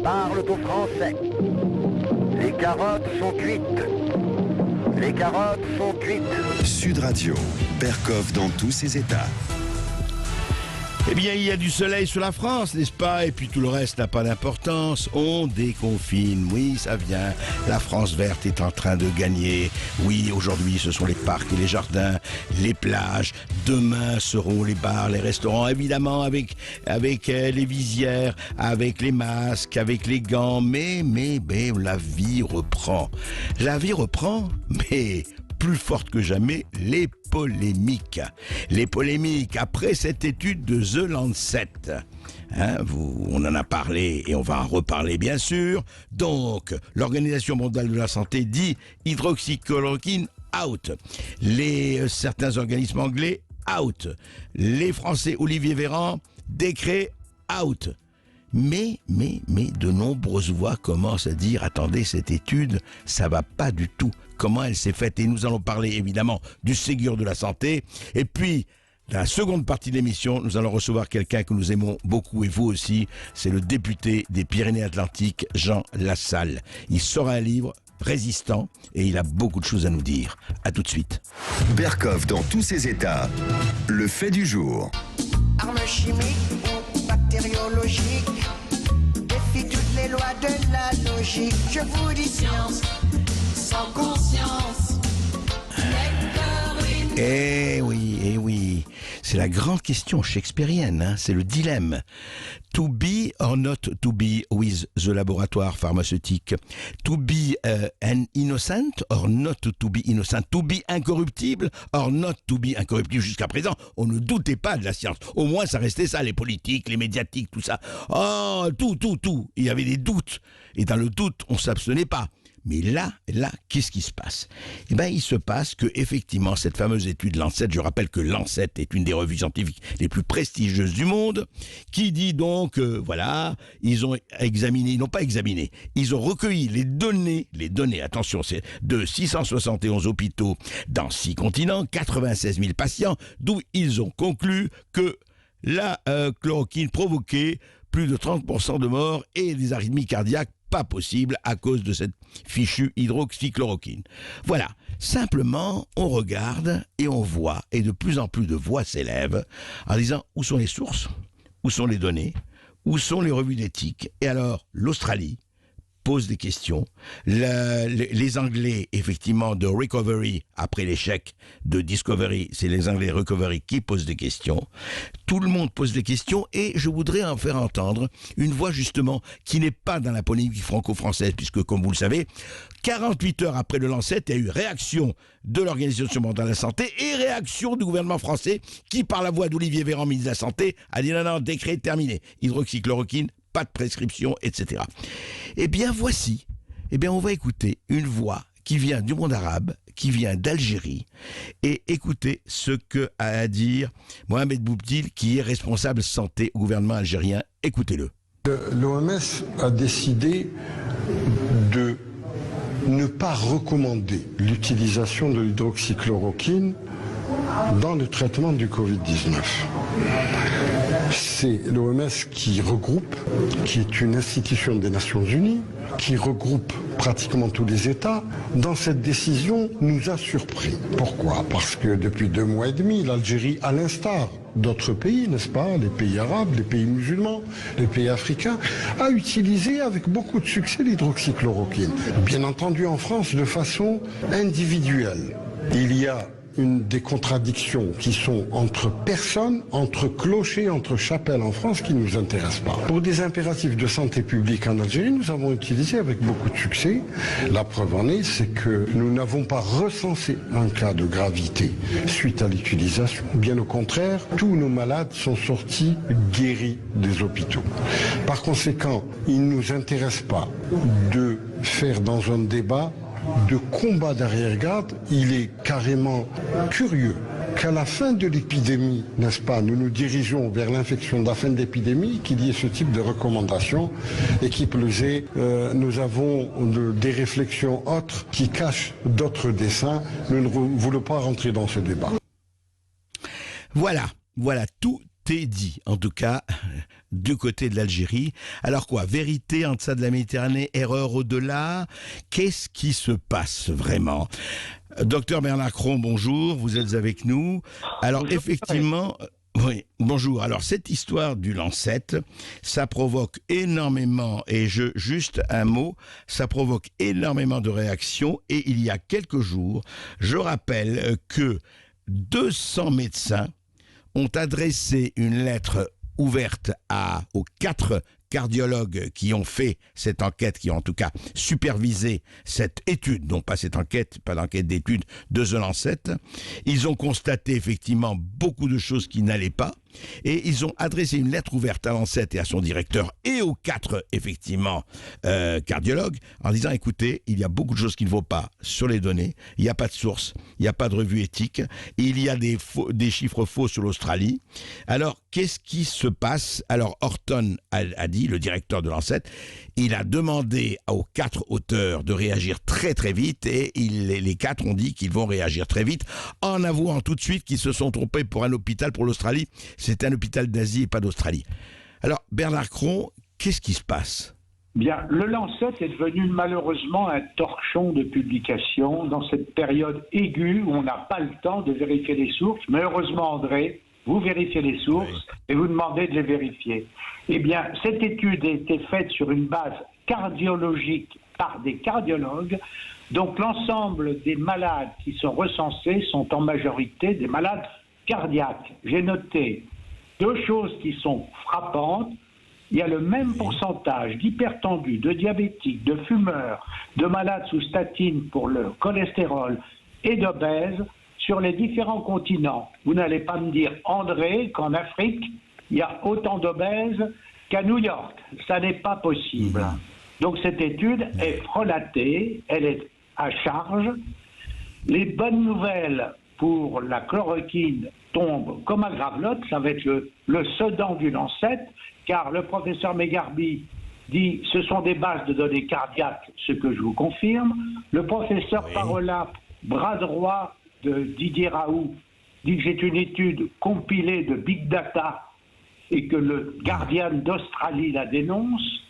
parlent au français. Les carottes sont cuites. Les carottes sont cuites. Sud Radio, Berkoff dans tous ses états. Eh bien, il y a du soleil sur la France, n'est-ce pas? Et puis tout le reste n'a pas d'importance. On déconfine. Oui, ça vient. La France verte est en train de gagner. Oui, aujourd'hui, ce sont les parcs et les jardins, les plages. Demain seront les bars, les restaurants, évidemment, avec les visières, avec les masques, avec les gants. Mais, la vie reprend. La vie reprend, mais plus forte que jamais, les polémiques. Les polémiques après cette étude de The Lancet. On en a parlé et on va en reparler bien sûr. Donc, l'Organisation mondiale de la santé dit hydroxychloroquine out. Certains organismes anglais out. Les Français Olivier Véran, décret out. Mais de nombreuses voix commencent à dire, attendez, cette étude, ça va pas du tout. Comment elle s'est faite? Et nous allons parler évidemment du Ségur de la santé. Et puis, dans la seconde partie de l'émission, nous allons recevoir quelqu'un que nous aimons beaucoup et vous aussi. C'est le député des Pyrénées-Atlantiques, Jean Lassalle. Il sort un livre, Résistant, et il a beaucoup de choses à nous dire. À tout de suite. Berkoff dans tous ses états. Le fait du jour. Armes chimiques ou bactériologiques, défie toutes les lois de la logique. Je vous dis science, sans conscience. Eh oui, c'est la grande question shakespearienne, c'est le dilemme. To be or not to be with the laboratoire pharmaceutique. To be an innocent or not to be innocent. To be incorruptible or not to be incorruptible. Jusqu'à présent, on ne doutait pas de la science. Au moins, ça restait ça, les politiques, les médiatiques, tout ça. Oh, tout. Il y avait des doutes. Et dans le doute, on s'abstenait pas. Mais là, qu'est-ce qui se passe? Eh ben, il se passe que, effectivement, cette fameuse étude Lancet, je rappelle que Lancet est une des revues scientifiques les plus prestigieuses du monde, qui dit donc, ils ont recueilli les données, attention, c'est de 671 hôpitaux dans 6 continents, 96 000 patients, d'où ils ont conclu que la chloroquine provoquait plus de 30% de morts et des arythmies cardiaques pas possible à cause de cette fichue hydroxychloroquine. Voilà. Simplement, on regarde et on voit, et de plus en plus de voix s'élèvent en disant où sont les sources, où sont les données, où sont les revues d'éthique. Et alors, l'Australie pose des questions. Les Anglais, effectivement, de Recovery, après l'échec de Discovery, c'est les Anglais Recovery qui posent des questions. Tout le monde pose des questions et je voudrais en faire entendre une voix, justement, qui n'est pas dans la polémique franco-française, puisque, comme vous le savez, 48 heures après le Lancet, il y a eu réaction de l'Organisation mondiale de la santé et réaction du gouvernement français qui, par la voix d'Olivier Véran, ministre de la Santé, a dit non, décret terminé. Hydroxychloroquine, pas de prescription, etc. Eh bien, voici. On va écouter une voix qui vient du monde arabe, qui vient d'Algérie, et écoutez ce que a à dire Mohamed Boubdil, qui est responsable santé au gouvernement algérien. Écoutez-le. L'OMS a décidé de ne pas recommander l'utilisation de l'hydroxychloroquine dans le traitement du Covid-19. C'est l'OMS qui est une institution des Nations Unies, qui regroupe pratiquement tous les États. Dans cette décision, nous a surpris. Pourquoi? Parce que depuis 2 mois et demi, l'Algérie, à l'instar d'autres pays, n'est-ce pas, les pays arabes, les pays musulmans, les pays africains, a utilisé avec beaucoup de succès l'hydroxychloroquine. Bien entendu en France de façon individuelle. Il y a des contradictions qui sont entre personnes, entre clochers, entre chapelles en France qui ne nous intéressent pas. Pour des impératifs de santé publique en Algérie, nous avons utilisé avec beaucoup de succès. La preuve en est, c'est que nous n'avons pas recensé un cas de gravité suite à l'utilisation. Bien au contraire, tous nos malades sont sortis guéris des hôpitaux. Par conséquent, il ne nous intéresse pas de faire dans un débat de combat d'arrière-garde. Il est carrément curieux qu'à la fin de l'épidémie, n'est-ce pas, nous nous dirigeons vers l'infection de la fin de l'épidémie, qu'il y ait ce type de recommandations, et qui plus est, nous avons des réflexions autres qui cachent d'autres desseins. Nous ne voulons pas rentrer dans ce débat. Voilà, été dit, en tout cas, du côté de l'Algérie. Alors quoi, vérité en deçà de la Méditerranée, erreur au-delà? Qu'est-ce qui se passe vraiment? Docteur Bernard Cron, bonjour, vous êtes avec nous. Alors bonjour, effectivement... Oui, bonjour. Alors, cette histoire du Lancet, ça provoque énormément, et juste un mot, ça provoque énormément de réactions, et il y a quelques jours, je rappelle que 200 médecins ont adressé une lettre ouverte aux 4 cardiologues qui ont fait cette enquête, qui ont en tout cas supervisé cette étude, non pas cette enquête, pas d'enquête d'étude de The Lancet. Ils ont constaté effectivement beaucoup de choses qui n'allaient pas, et ils ont adressé une lettre ouverte à Lancet et à son directeur et aux 4 effectivement cardiologues en disant écoutez, il y a beaucoup de choses qui ne vont pas sur les données, il n'y a pas de source, il n'y a pas de revue éthique, il y a des chiffres faux sur l'Australie. Alors qu'est-ce qui se passe? Alors Horton a dit, le directeur de Lancet, il a demandé aux 4 auteurs de réagir très très vite, et les 4 ont dit qu'ils vont réagir très vite en avouant tout de suite qu'ils se sont trompés pour un hôpital pour l'Australie. C'est un hôpital d'Asie et pas d'Australie. Alors, Bernard Cron, qu'est-ce qui se passe? Bien, le Lancet est devenu malheureusement un torchon de publication dans cette période aiguë où on n'a pas le temps de vérifier les sources. Mais heureusement, André, vous vérifiez les sources et vous demandez de les vérifier. Eh bien, cette étude a été faite sur une base cardiologique par des cardiologues. Donc, l'ensemble des malades qui sont recensés sont en majorité des malades cardiaques. J'ai noté 2 choses qui sont frappantes. Il y a le même pourcentage d'hypertendus, de diabétiques, de fumeurs, de malades sous statine pour le cholestérol et d'obèses sur les différents continents. Vous n'allez pas me dire, André, qu'en Afrique, il y a autant d'obèses qu'à New York. Ça n'est pas possible. Donc cette étude est frelatée, elle est à charge. Les bonnes nouvelles pour la chloroquine tombent comme à gravelotte, ça va être le Sedan du Lancet, car le professeur Megarby dit ce sont des bases de données cardiaques, ce que je vous confirme. Le professeur Parola, bras droit de Didier Raoult, dit que c'est une étude compilée de big data et que le Guardian d'Australie la dénonce.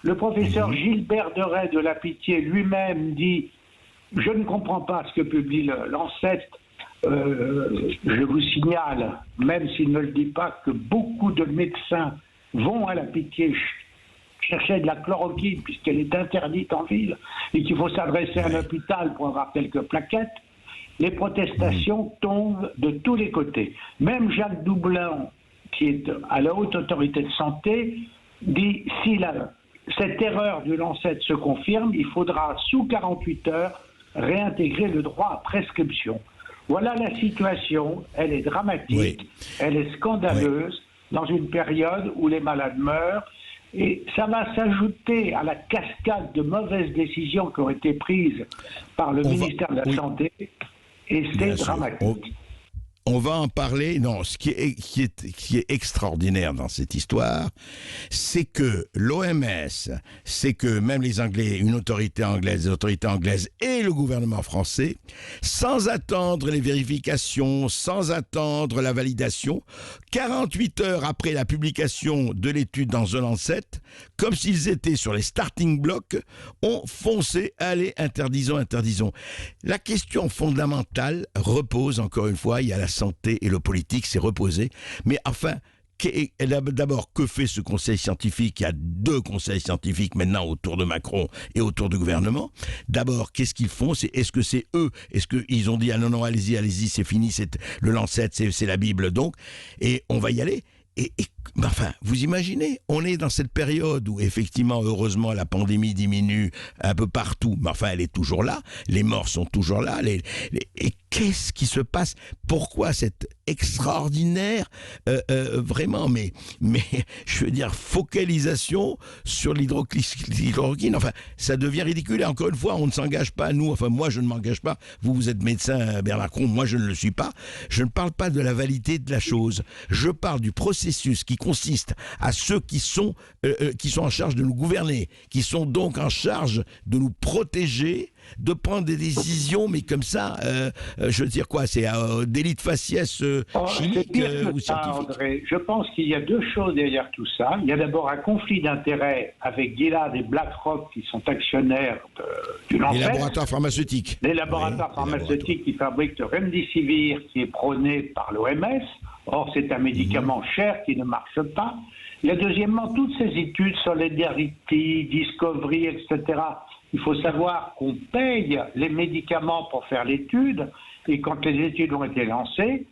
Le professeur Gilbert Deray de La Pitié lui-même dit « Je ne comprends pas ce que publie le Lancet. Je vous signale, même s'il ne le dit pas, que beaucoup de médecins vont à La Pitié chercher de la chloroquine puisqu'elle est interdite en ville et qu'il faut s'adresser à un hôpital pour avoir quelques plaquettes. Les protestations tombent de tous les côtés. Même Jacques Doublin, qui est à la haute autorité de santé, dit si cette erreur du Lancet se confirme, il faudra sous 48 heures réintégrer le droit à prescription. Voilà la situation, elle est dramatique, elle est scandaleuse dans une période où les malades meurent, et ça va s'ajouter à la cascade de mauvaises décisions qui ont été prises par le ministère de la Santé, et c'est dramatique. On va en parler. Non, ce qui est extraordinaire dans cette histoire, c'est que l'OMS, c'est que même les Anglais, une autorité anglaise, les autorités anglaises et le gouvernement français, sans attendre les vérifications, sans attendre la validation, 48 heures après la publication de l'étude dans The Lancet, comme s'ils étaient sur les starting blocks, ont foncé, allez, interdisons. La question fondamentale repose, encore une fois, il y a la santé et le politique, c'est reposé. Mais enfin, d'abord, que fait ce conseil scientifique? Il y a 2 conseils scientifiques maintenant autour de Macron et autour du gouvernement. D'abord, qu'est-ce qu'ils font? Est-ce que c'est eux? Est-ce qu'ils ont dit, ah non, allez-y, c'est fini, le Lancet, c'est la Bible, donc, et on va y aller? Enfin, vous imaginez, on est dans cette période où effectivement, heureusement, la pandémie diminue un peu partout, mais enfin, elle est toujours là, les morts sont toujours là, et qu'est-ce qui se passe? Pourquoi cette extraordinaire, vraiment, mais je veux dire, focalisation sur l'hydroxychloroquine, enfin, ça devient ridicule, et encore une fois, on ne s'engage pas, nous, enfin, moi, je ne m'engage pas, vous êtes médecin, Bernard Cron, moi, je ne le suis pas, je ne parle pas de la validité de la chose, je parle du processus qui consiste à ceux qui sont en charge de nous gouverner, qui sont donc en charge de nous protéger, de prendre des décisions, mais comme ça, je veux dire quoi, c'est un délit de faciès chimique ou scientifique. André. Je pense qu'il y a deux choses derrière tout ça. Il y a d'abord un conflit d'intérêts avec Gilead et BlackRock qui sont actionnaires d'une Les enquête. laboratoires pharmaceutiques. Les laboratoires pharmaceutiques qui fabriquent le Remdesivir qui est prôné par l'OMS. Or, c'est un médicament cher qui ne marche pas. Il y a deuxièmement toutes ces études, Solidarity, Discovery, etc. Il faut savoir qu'on paye les médicaments pour faire l'étude, et quand les études ont été lancées,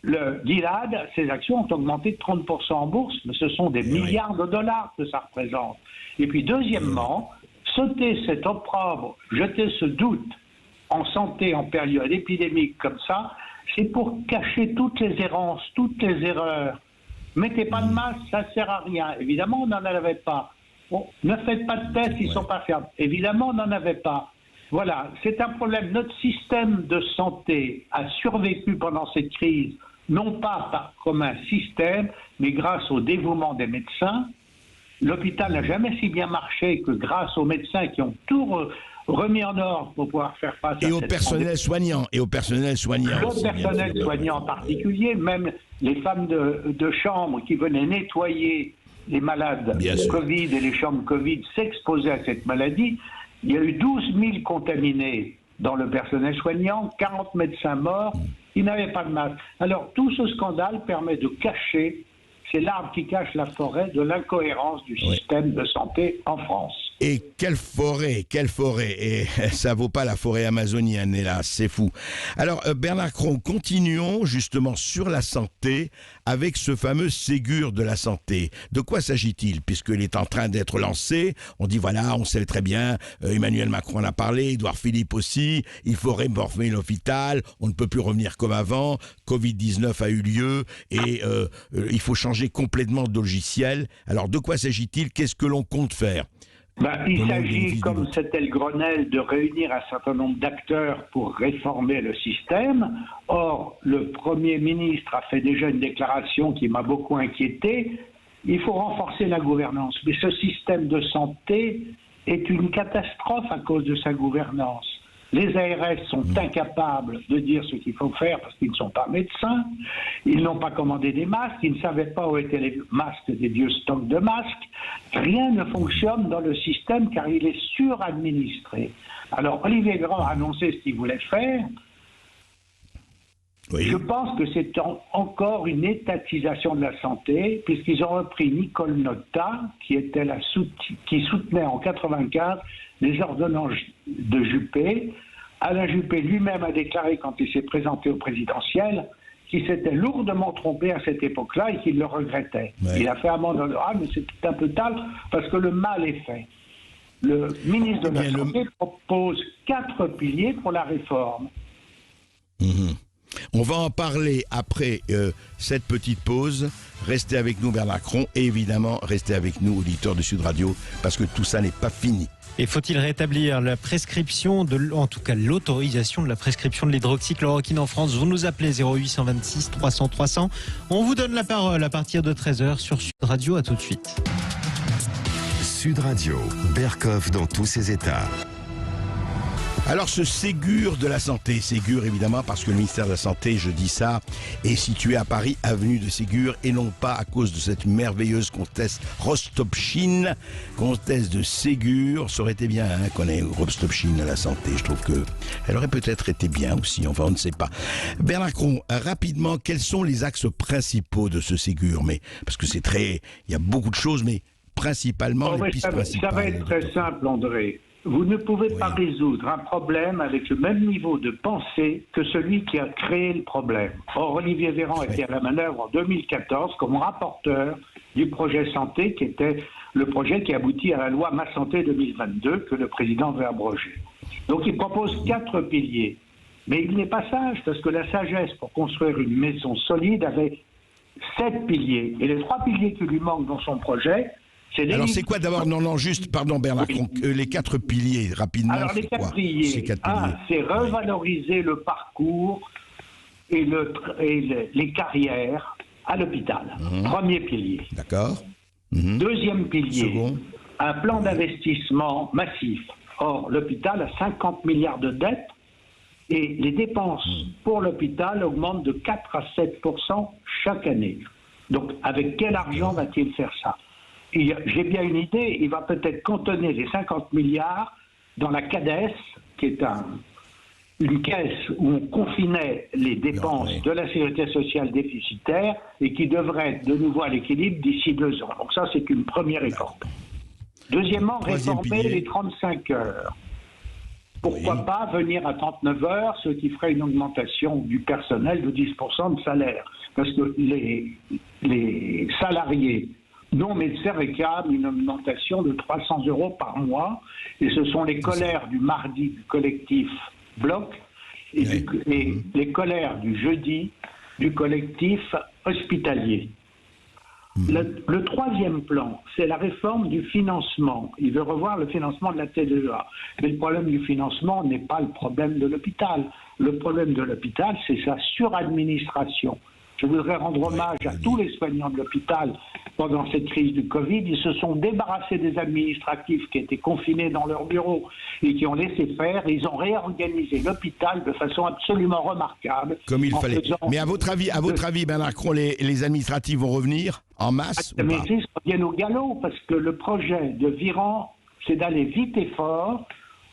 le Gilead, ses actions ont augmenté de 30% en bourse, mais ce sont des milliards de dollars que ça représente. Et puis deuxièmement, sauter cet opprobre, jeter ce doute en santé en période épidémique comme ça, c'est pour cacher toutes les errances, toutes les erreurs. Mettez pas de masque, ça sert à rien. Évidemment, on n'en avait pas. Bon, ne faites pas de tests, ils sont pas fiables. Évidemment, on n'en avait pas. Voilà, c'est un problème. Notre système de santé a survécu pendant cette crise, non pas comme un système, mais grâce au dévouement des médecins. L'hôpital n'a jamais si bien marché que grâce aux médecins qui ont tout remis en ordre pour pouvoir faire face à Et au personnel soignant. Et au personnel soignant. Le personnel soignant en particulier, même les femmes de chambre qui venaient nettoyer les malades Covid et les chambres Covid s'exposaient à cette maladie. Il y a eu 12 000 contaminés dans le personnel soignant, 40 médecins morts, qui n'avaient pas de masque. Alors tout ce scandale permet de cacher, c'est l'arbre qui cache la forêt, de l'incohérence du système de santé en France. Et quelle forêt, et ça vaut pas la forêt amazonienne, hélas, c'est fou. Alors Bernard Cron, continuons justement sur la santé avec ce fameux Ségur de la santé. De quoi s'agit-il? Puisqu'il est en train d'être lancé, on dit voilà, on sait très bien, Emmanuel Macron en a parlé, Édouard Philippe aussi, il faut réformer l'hôpital, on ne peut plus revenir comme avant, Covid-19 a eu lieu et il faut changer complètement de logiciel. Alors de quoi s'agit-il? Qu'est-ce que l'on compte faire? Il s'agit, comme c'était le Grenelle, de réunir un certain nombre d'acteurs pour réformer le système. Or, le Premier ministre a fait déjà une déclaration qui m'a beaucoup inquiété. Il faut renforcer la gouvernance. Mais ce système de santé est une catastrophe à cause de sa gouvernance. Les ARS sont incapables de dire ce qu'il faut faire parce qu'ils ne sont pas médecins. Ils n'ont pas commandé des masques. Ils ne savaient pas où étaient les masques des vieux stocks de masques. Rien ne fonctionne dans le système car il est suradministré. Alors, Olivier Grand a annoncé ce qu'il voulait faire. Oui. Je pense que c'est encore une étatisation de la santé, puisqu'ils ont repris Nicole Notta, qui soutenait en 1995 les ordonnances de Juppé. Alain Juppé lui-même a déclaré, quand il s'est présenté au présidentiel, qu'il s'était lourdement trompé à cette époque-là et qu'il le regrettait. Ouais. Il a fait amende honorable, mais c'est un peu tard, parce que le mal est fait. Le ministre de la Santé propose 4 piliers pour la réforme. On va en parler après cette petite pause. Restez avec nous, Bernard Cron, et évidemment, restez avec nous, auditeurs de Sud Radio, parce que tout ça n'est pas fini. Et faut-il rétablir la prescription, en tout cas l'autorisation de la prescription de l'hydroxychloroquine en France? Vous nous appelez 0826 300 300. On vous donne la parole à partir de 13h sur Sud Radio. À tout de suite. Sud Radio, Berkoff dans tous ses états. Alors ce Ségur de la santé, Ségur évidemment parce que le ministère de la Santé, je dis ça, est situé à Paris, avenue de Ségur, et non pas à cause de cette merveilleuse comtesse Rostopchine, comtesse de Ségur. Ça aurait été bien qu'on ait Rostopchine à la santé, je trouve que elle aurait peut-être été bien aussi, enfin on ne sait pas. Bernard Cron, rapidement, quels sont les axes principaux de ce Ségur? Mais parce que il y a beaucoup de choses, mais principalement les pistes principales. Ça va être très simple, André. Vous ne pouvez pas résoudre un problème avec le même niveau de pensée que celui qui a créé le problème. Or, Olivier Véran était à la manœuvre en 2014 comme rapporteur du projet santé, qui était le projet qui aboutit à la loi Ma Santé 2022 que le président veut abroger. Donc, il propose 4 piliers. Mais il n'est pas sage, parce que la sagesse pour construire une maison solide avait 7 piliers. Et les 3 piliers qui lui manquent dans son projet, alors c'est quoi d'abord, pardon Bernard, les 4 piliers, rapidement. Alors les 4 piliers, c'est revaloriser le parcours et les carrières à l'hôpital. Premier pilier. D'accord. Deuxième pilier, un plan d'investissement massif. Or, l'hôpital a 50 milliards de dettes et les dépenses pour l'hôpital augmentent de 4 à 7% chaque année. Donc, avec quel argent va-t-il faire ça? J'ai bien une idée, il va peut-être cantonner les 50 milliards dans la CADES, qui est une caisse où on confinait les dépenses de la sécurité sociale déficitaire et qui devrait être de nouveau à l'équilibre d'ici 2 ans. Donc ça, c'est une première réforme. Deuxièmement, réformer les 35 heures. Pourquoi pas venir à 39 heures, ce qui ferait une augmentation du personnel de 10% de salaire. Parce que les salariés non médecins réclament une augmentation de 300 € par mois. Et ce sont les colères du mardi du collectif Bloc et les colères du jeudi du collectif hospitalier. Le troisième plan, c'est la réforme du financement. Il veut revoir le financement de la TDEA. Mais le problème du financement n'est pas le problème de l'hôpital. Le problème de l'hôpital, c'est sa suradministration. Je voudrais rendre hommage à tous les soignants de l'hôpital pendant cette crise du Covid. Ils se sont débarrassés des administratifs qui étaient confinés dans leur bureau et qui ont laissé faire. Ils ont réorganisé l'hôpital de façon absolument remarquable. Comme il fallait. Mais à votre avis, Bernard Cron, les administratifs vont revenir en masse ou mais pas? ils reviennent au galop parce que le projet de Viran, c'est d'aller vite et fort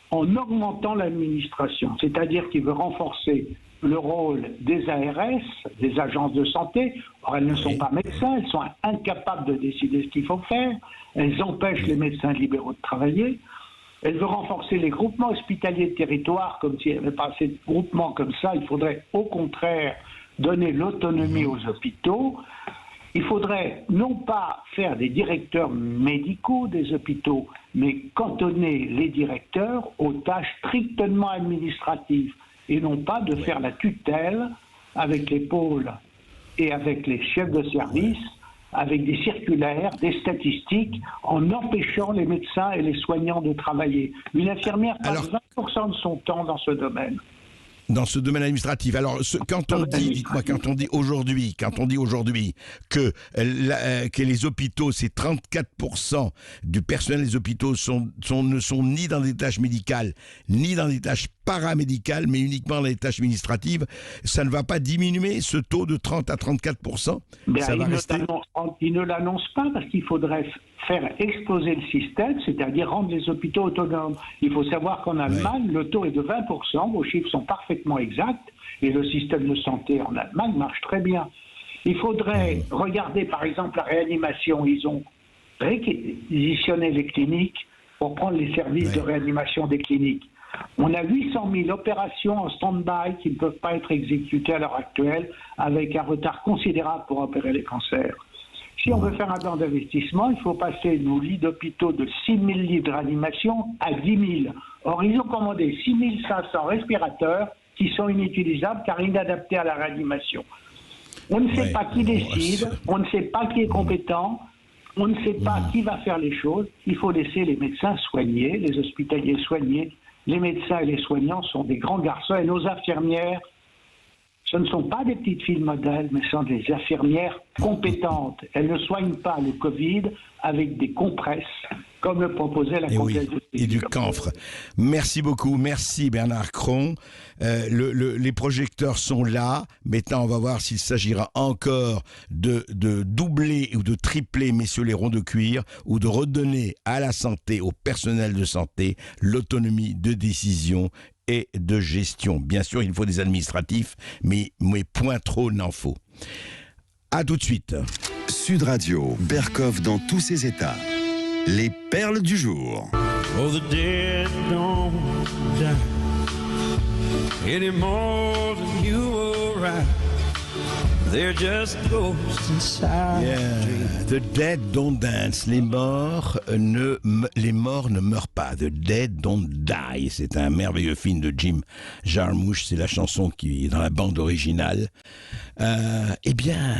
en augmentant l'administration. C'est-à-dire qu'il veut renforcer le rôle des ARS, des agences de santé. Or, elles ne sont pas médecins, elles sont incapables de décider ce qu'il faut faire. Elles empêchent les médecins libéraux de travailler. Elle veut renforcer les groupements hospitaliers de territoire, comme s'il n'y avait pas assez de groupements comme ça. Il faudrait au contraire donner l'autonomie aux hôpitaux. Il faudrait non pas faire des directeurs médicaux des hôpitaux, mais cantonner les directeurs aux tâches strictement administratives et non pas de faire la tutelle avec les pôles et avec les chefs de service, avec des circulaires, des statistiques, en empêchant les médecins et les soignants de travailler. Une infirmière passe 20% de son temps dans ce domaine. Dans ce domaine administratif. Alors, quand on dit aujourd'hui que les hôpitaux, c'est 34% du personnel des hôpitaux ne sont ni dans des tâches médicales, ni dans des tâches paramédicales, mais uniquement dans les tâches administratives, ça ne va pas diminuer ce taux de 30 à 34%? Ça va rester? Il ne l'annonce pas parce qu'il faudrait faire exploser le système, c'est-à-dire rendre les hôpitaux autonomes. Il faut savoir qu'en Allemagne, le taux est de 20%, vos chiffres sont parfaitement exacts, et le système de santé en Allemagne marche très bien. Il faudrait regarder par exemple la réanimation. Ils ont réquisitionné les cliniques pour prendre les services de réanimation des cliniques. On a 800 000 opérations en stand-by qui ne peuvent pas être exécutées à l'heure actuelle, avec un retard considérable pour opérer les cancers. Si on veut faire un plan d'investissement, il faut passer nos lits d'hôpitaux de 6 000 lits de réanimation à 10 000. Or, ils ont commandé 6 500 respirateurs qui sont inutilisables car inadaptés à la réanimation. On ne sait pas qui décide, on ne sait pas qui est compétent, on ne sait pas qui va faire les choses. Il faut laisser les médecins soigner, les hospitaliers soigner. Les médecins et les soignants sont des grands garçons et nos infirmières, ce ne sont pas des petites filles modèles, mais ce sont des infirmières compétentes. Elles ne soignent pas le Covid avec des compresses, comme le proposait la comtesse de et du camphre. Merci beaucoup, merci Bernard Cron. Les projecteurs sont là. Maintenant, on va voir s'il s'agira encore de doubler ou de tripler, messieurs les ronds de cuir, ou de redonner à la santé, au personnel de santé, l'autonomie de décision et de gestion. Bien sûr, il faut des administratifs, mais point trop n'en faut. À tout de suite. Sud Radio, Berkoff dans tous ses états. Les perles du jour. Oh, the dead don't die any more than you or I. They're just ghosts inside. Yeah. The dead don't dance. Les morts ne meurent pas. The dead don't die. C'est un merveilleux film de Jim Jarmusch. C'est la chanson qui est dans la bande originale. Eh bien,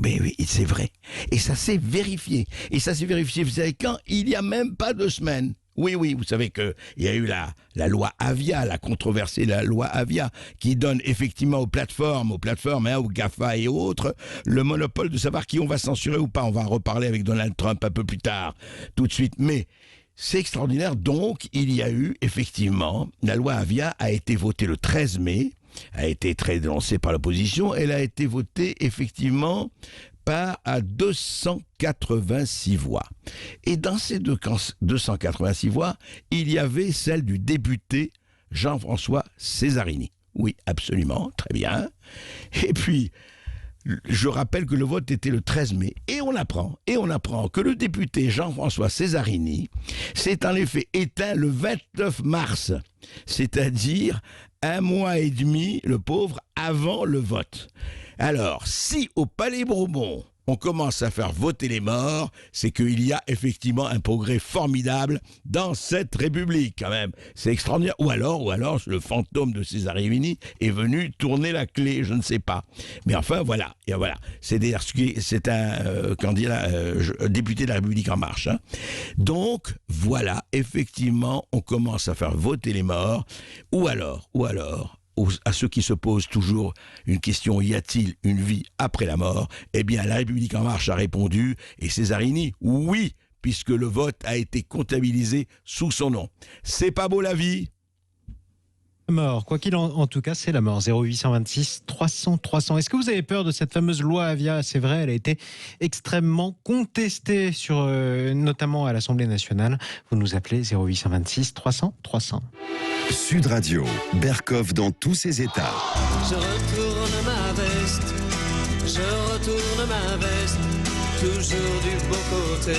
oui, c'est vrai. Et ça s'est vérifié. Et ça s'est vérifié, vous savez quand? Il y a même pas 2 semaines. Oui, vous savez qu'il y a eu la loi Avia, la controversée la loi Avia, qui donne effectivement aux plateformes, aux GAFA et autres, le monopole de savoir qui on va censurer ou pas. On va en reparler avec Donald Trump un peu plus tard, tout de suite. Mais c'est extraordinaire. Donc, il y a eu, effectivement, la loi Avia a été votée le 13 mai, a été très dénoncée par l'opposition. Elle a été votée, effectivement, par à 286 voix. Et dans ces 286 voix, il y avait celle du député Jean-François Césarini. Oui, absolument, très bien. Et puis, je rappelle que le vote était le 13 mai. Et on apprend que le député Jean-François Césarini s'est en effet éteint le 29 mars. C'est-à-dire 1 mois et demi, le pauvre, avant le vote. Alors, si au Palais Bourbon, on commence à faire voter les morts, c'est qu'il y a effectivement un progrès formidable dans cette République, quand même. C'est extraordinaire. Ou alors, le fantôme de Césarini est venu tourner la clé, je ne sais pas. Mais enfin, voilà. Et voilà. C'est un député de la République En Marche. Hein. Donc, voilà, effectivement, on commence à faire voter les morts. Ou alors, à ceux qui se posent toujours une question, y a-t-il une vie après la mort? Eh bien, la République En Marche a répondu, et Césarini, oui, puisque le vote a été comptabilisé sous son nom. C'est pas beau la vie? Mort, quoi qu'il en tout cas, c'est la mort. 0826 300 300. Est-ce que vous avez peur de cette fameuse loi Avia? C'est vrai, elle a été extrêmement contestée, notamment à l'Assemblée nationale. Vous nous appelez 0826 300 300. Sud Radio, Berkoff dans tous ses états. Je retourne ma veste, toujours du bon côté.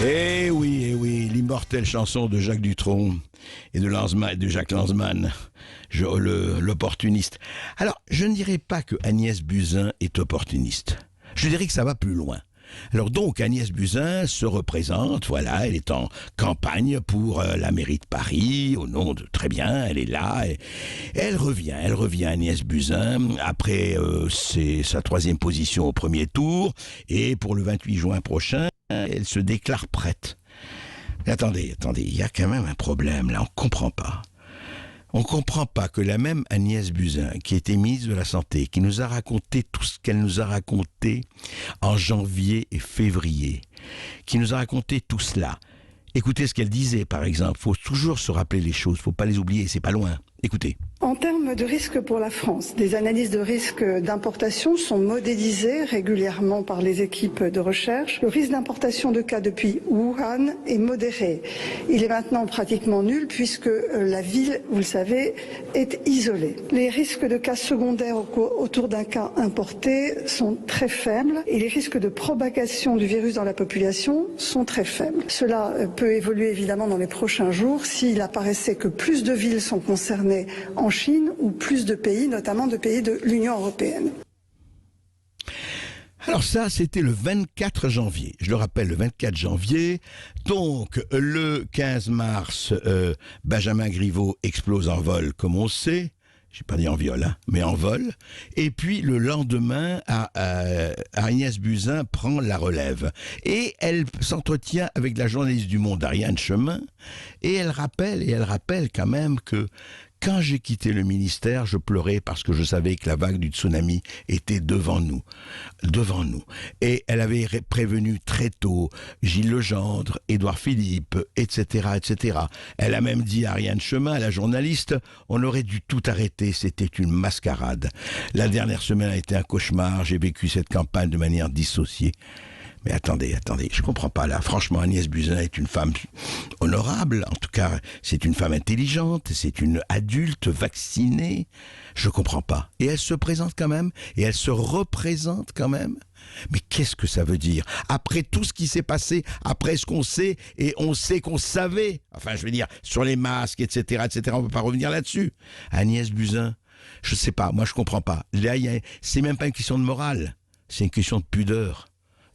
Eh oui, l'immortelle chanson de Jacques Dutronc et de Jacques Lanzmann, l'opportuniste. Alors, je ne dirais pas que Agnès Buzyn est opportuniste. Je dirais que ça va plus loin. Alors donc, Agnès Buzyn se représente, voilà, elle est en campagne pour la mairie de Paris, au nom de... Très bien, elle est là, et elle revient Agnès Buzyn, après sa 3e position au premier tour, et pour le 28 juin prochain, elle se déclare prête. Mais attendez, il y a quand même un problème, là, on comprend pas. On ne comprend pas que la même Agnès Buzyn, qui était ministre de la Santé, qui nous a raconté tout ce qu'elle nous a raconté en janvier et février, qui nous a raconté tout cela. Écoutez ce qu'elle disait, par exemple. Il faut toujours se rappeler les choses, il ne faut pas les oublier, c'est pas loin. Écoutez. En termes de risque pour la France, des analyses de risque d'importation sont modélisées régulièrement par les équipes de recherche. Le risque d'importation de cas depuis Wuhan est modéré. Il est maintenant pratiquement nul puisque la ville, vous le savez, est isolée. Les risques de cas secondaires autour d'un cas importé sont très faibles et les risques de propagation du virus dans la population sont très faibles. Cela peut évoluer évidemment dans les prochains jours s'il apparaissait que plus de villes sont concernées en Chine ou plus de pays, notamment de pays de l'Union européenne. Alors ça, c'était le 24 janvier. Je le rappelle, le 24 janvier. Donc, le 15 mars, Benjamin Griveaux explose en vol, comme on sait. J'ai pas dit en viol, hein, mais en vol. Et puis, le lendemain, Agnès Buzyn prend la relève. Et elle s'entretient avec la journaliste du Monde, Ariane Chemin. Et elle rappelle quand même que quand j'ai quitté le ministère, je pleurais parce que je savais que la vague du tsunami était devant nous. Et elle avait prévenu très tôt Gilles Legendre, Édouard Philippe, etc., etc. Elle a même dit à Ariane Chemin, la journaliste, on aurait dû tout arrêter, c'était une mascarade. La dernière semaine a été un cauchemar, j'ai vécu cette campagne de manière dissociée. Mais attendez, je comprends pas là. Franchement, Agnès Buzyn est une femme honorable. En tout cas, c'est une femme intelligente, c'est une adulte vaccinée. Je comprends pas. Et elle se présente quand même, et elle se représente quand même. Mais qu'est-ce que ça veut dire? Après tout ce qui s'est passé, après ce qu'on sait, et on sait qu'on savait, enfin je veux dire, sur les masques, etc., on peut pas revenir là-dessus. Agnès Buzyn, je sais pas, moi je comprends pas. Là, c'est même pas une question de morale, c'est une question de pudeur.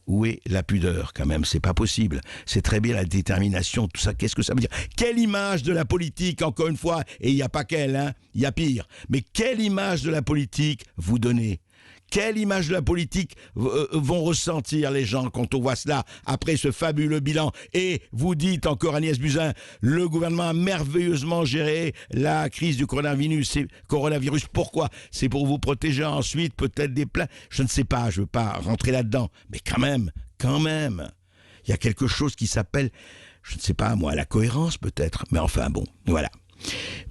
Où est la pudeur quand même? C'est pas possible. C'est très bien la détermination, tout ça. Qu'est-ce que ça veut dire? Quelle image de la politique, encore une fois, et il n'y a pas qu'elle, hein, il y a pire. Mais quelle image de la politique vous donnez? Quelle image de la politique vont ressentir les gens quand on voit cela après ce fabuleux bilan? Et vous dites encore, Agnès Buzyn, le gouvernement a merveilleusement géré la crise du coronavirus. Pourquoi? C'est pour vous protéger ensuite peut-être des plaintes. Je ne sais pas, je ne veux pas rentrer là-dedans. Mais quand même. Il y a quelque chose qui s'appelle, je ne sais pas moi, la cohérence peut-être. Mais enfin bon, voilà.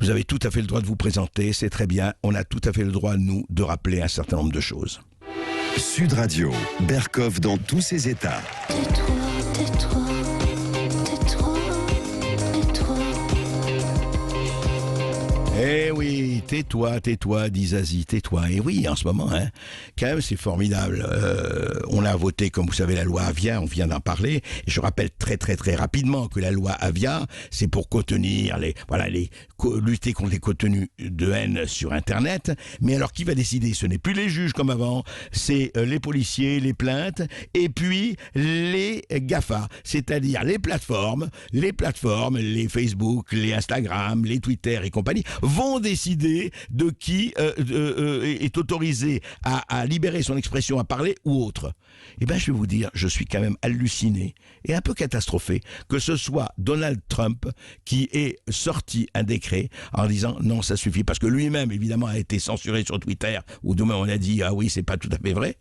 Vous avez tout à fait le droit de vous présenter, c'est très bien. On a tout à fait le droit, nous, de rappeler un certain nombre de choses. Sud Radio, Berkoff dans tous ses états. Tais-toi, tais-toi, tais-toi, tais-toi. Eh oui, tais-toi, dit Zazie, tais-toi. Et oui, en ce moment, hein, quand même, c'est formidable. On a voté, comme vous savez, la loi Avia, on vient d'en parler. Et je rappelle très rapidement que la loi Avia, c'est pour contenir lutter contre les contenus de haine sur Internet. Mais alors, qui va décider? Ce n'est plus les juges comme avant, c'est les policiers, les plaintes, et puis les GAFA, c'est-à-dire les plateformes, les Facebook, les Instagram, les Twitter et compagnie, vont décider de qui est autorisé à libérer son expression, à parler ou autre. Eh bien, je vais vous dire, je suis quand même halluciné et un peu catastrophé que ce soit Donald Trump qui ait sorti un décret en disant non, ça suffit, parce que lui-même, évidemment, a été censuré sur Twitter, où demain on a dit ah oui, c'est pas tout à fait vrai.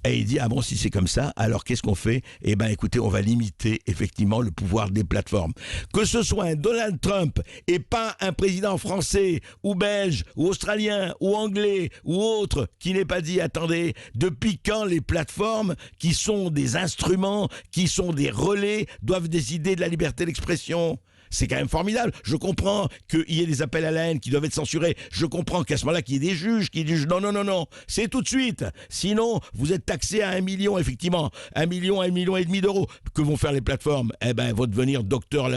Et il dit ah bon, si c'est comme ça, alors qu'est-ce qu'on fait? Eh bien, écoutez, on va limiter effectivement le pouvoir des plateformes. Que ce soit un Donald Trump et pas un président français ou belge ou australien ou anglais ou autre qui n'ait pas dit attendez, depuis quand les plateformes qui sont des instruments, qui sont des relais, doivent décider de la liberté d'expression? C'est quand même formidable. Je comprends qu'il y ait des appels à la haine qui doivent être censurés. Je comprends qu'à ce moment-là, qu'il y ait des juges qui disent non, c'est tout de suite. Sinon, vous êtes taxé à 1 million, effectivement. 1 million, 1,5 million d'euros. Que vont faire les plateformes? Eh ben, elles vont devenir docteur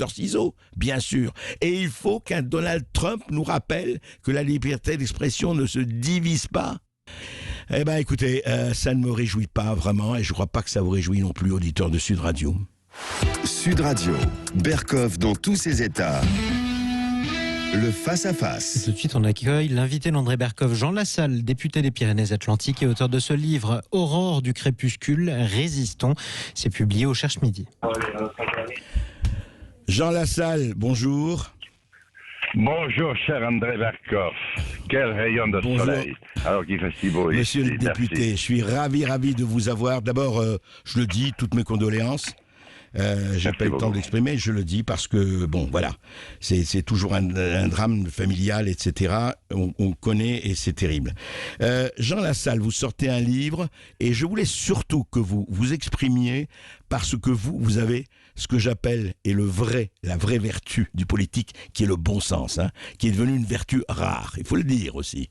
Ciseaux, bien sûr. Et il faut qu'un Donald Trump nous rappelle que la liberté d'expression ne se divise pas. Eh ben, écoutez, ça ne me réjouit pas vraiment, et je ne crois pas que ça vous réjouit non plus, auditeurs de Sud Radio. Sud Radio, Berkoff dans tous ses états. Le face-à-face. Tout de suite, on accueille l'invité d'André Berkoff, Jean Lassalle, député des Pyrénées-Atlantiques et auteur de ce livre « Aurore du crépuscule, résistons ». C'est publié au Cherche Midi. Jean Lassalle, bonjour. Bonjour, cher André Berkoff. Quel rayon de soleil. Alors qu'il fait si beau ici. Monsieur le député, merci. Je suis ravi de vous avoir. D'abord, je le dis, toutes mes condoléances. J'ai pas eu le temps de l'exprimer, je le dis parce que, bon, voilà, c'est toujours un drame familial, etc. On connaît et c'est terrible. Jean Lassalle, vous sortez un livre et je voulais surtout que vous vous exprimiez parce que vous avez ce que j'appelle la vraie vertu du politique, qui est le bon sens, hein, qui est devenue une vertu rare, il faut le dire aussi.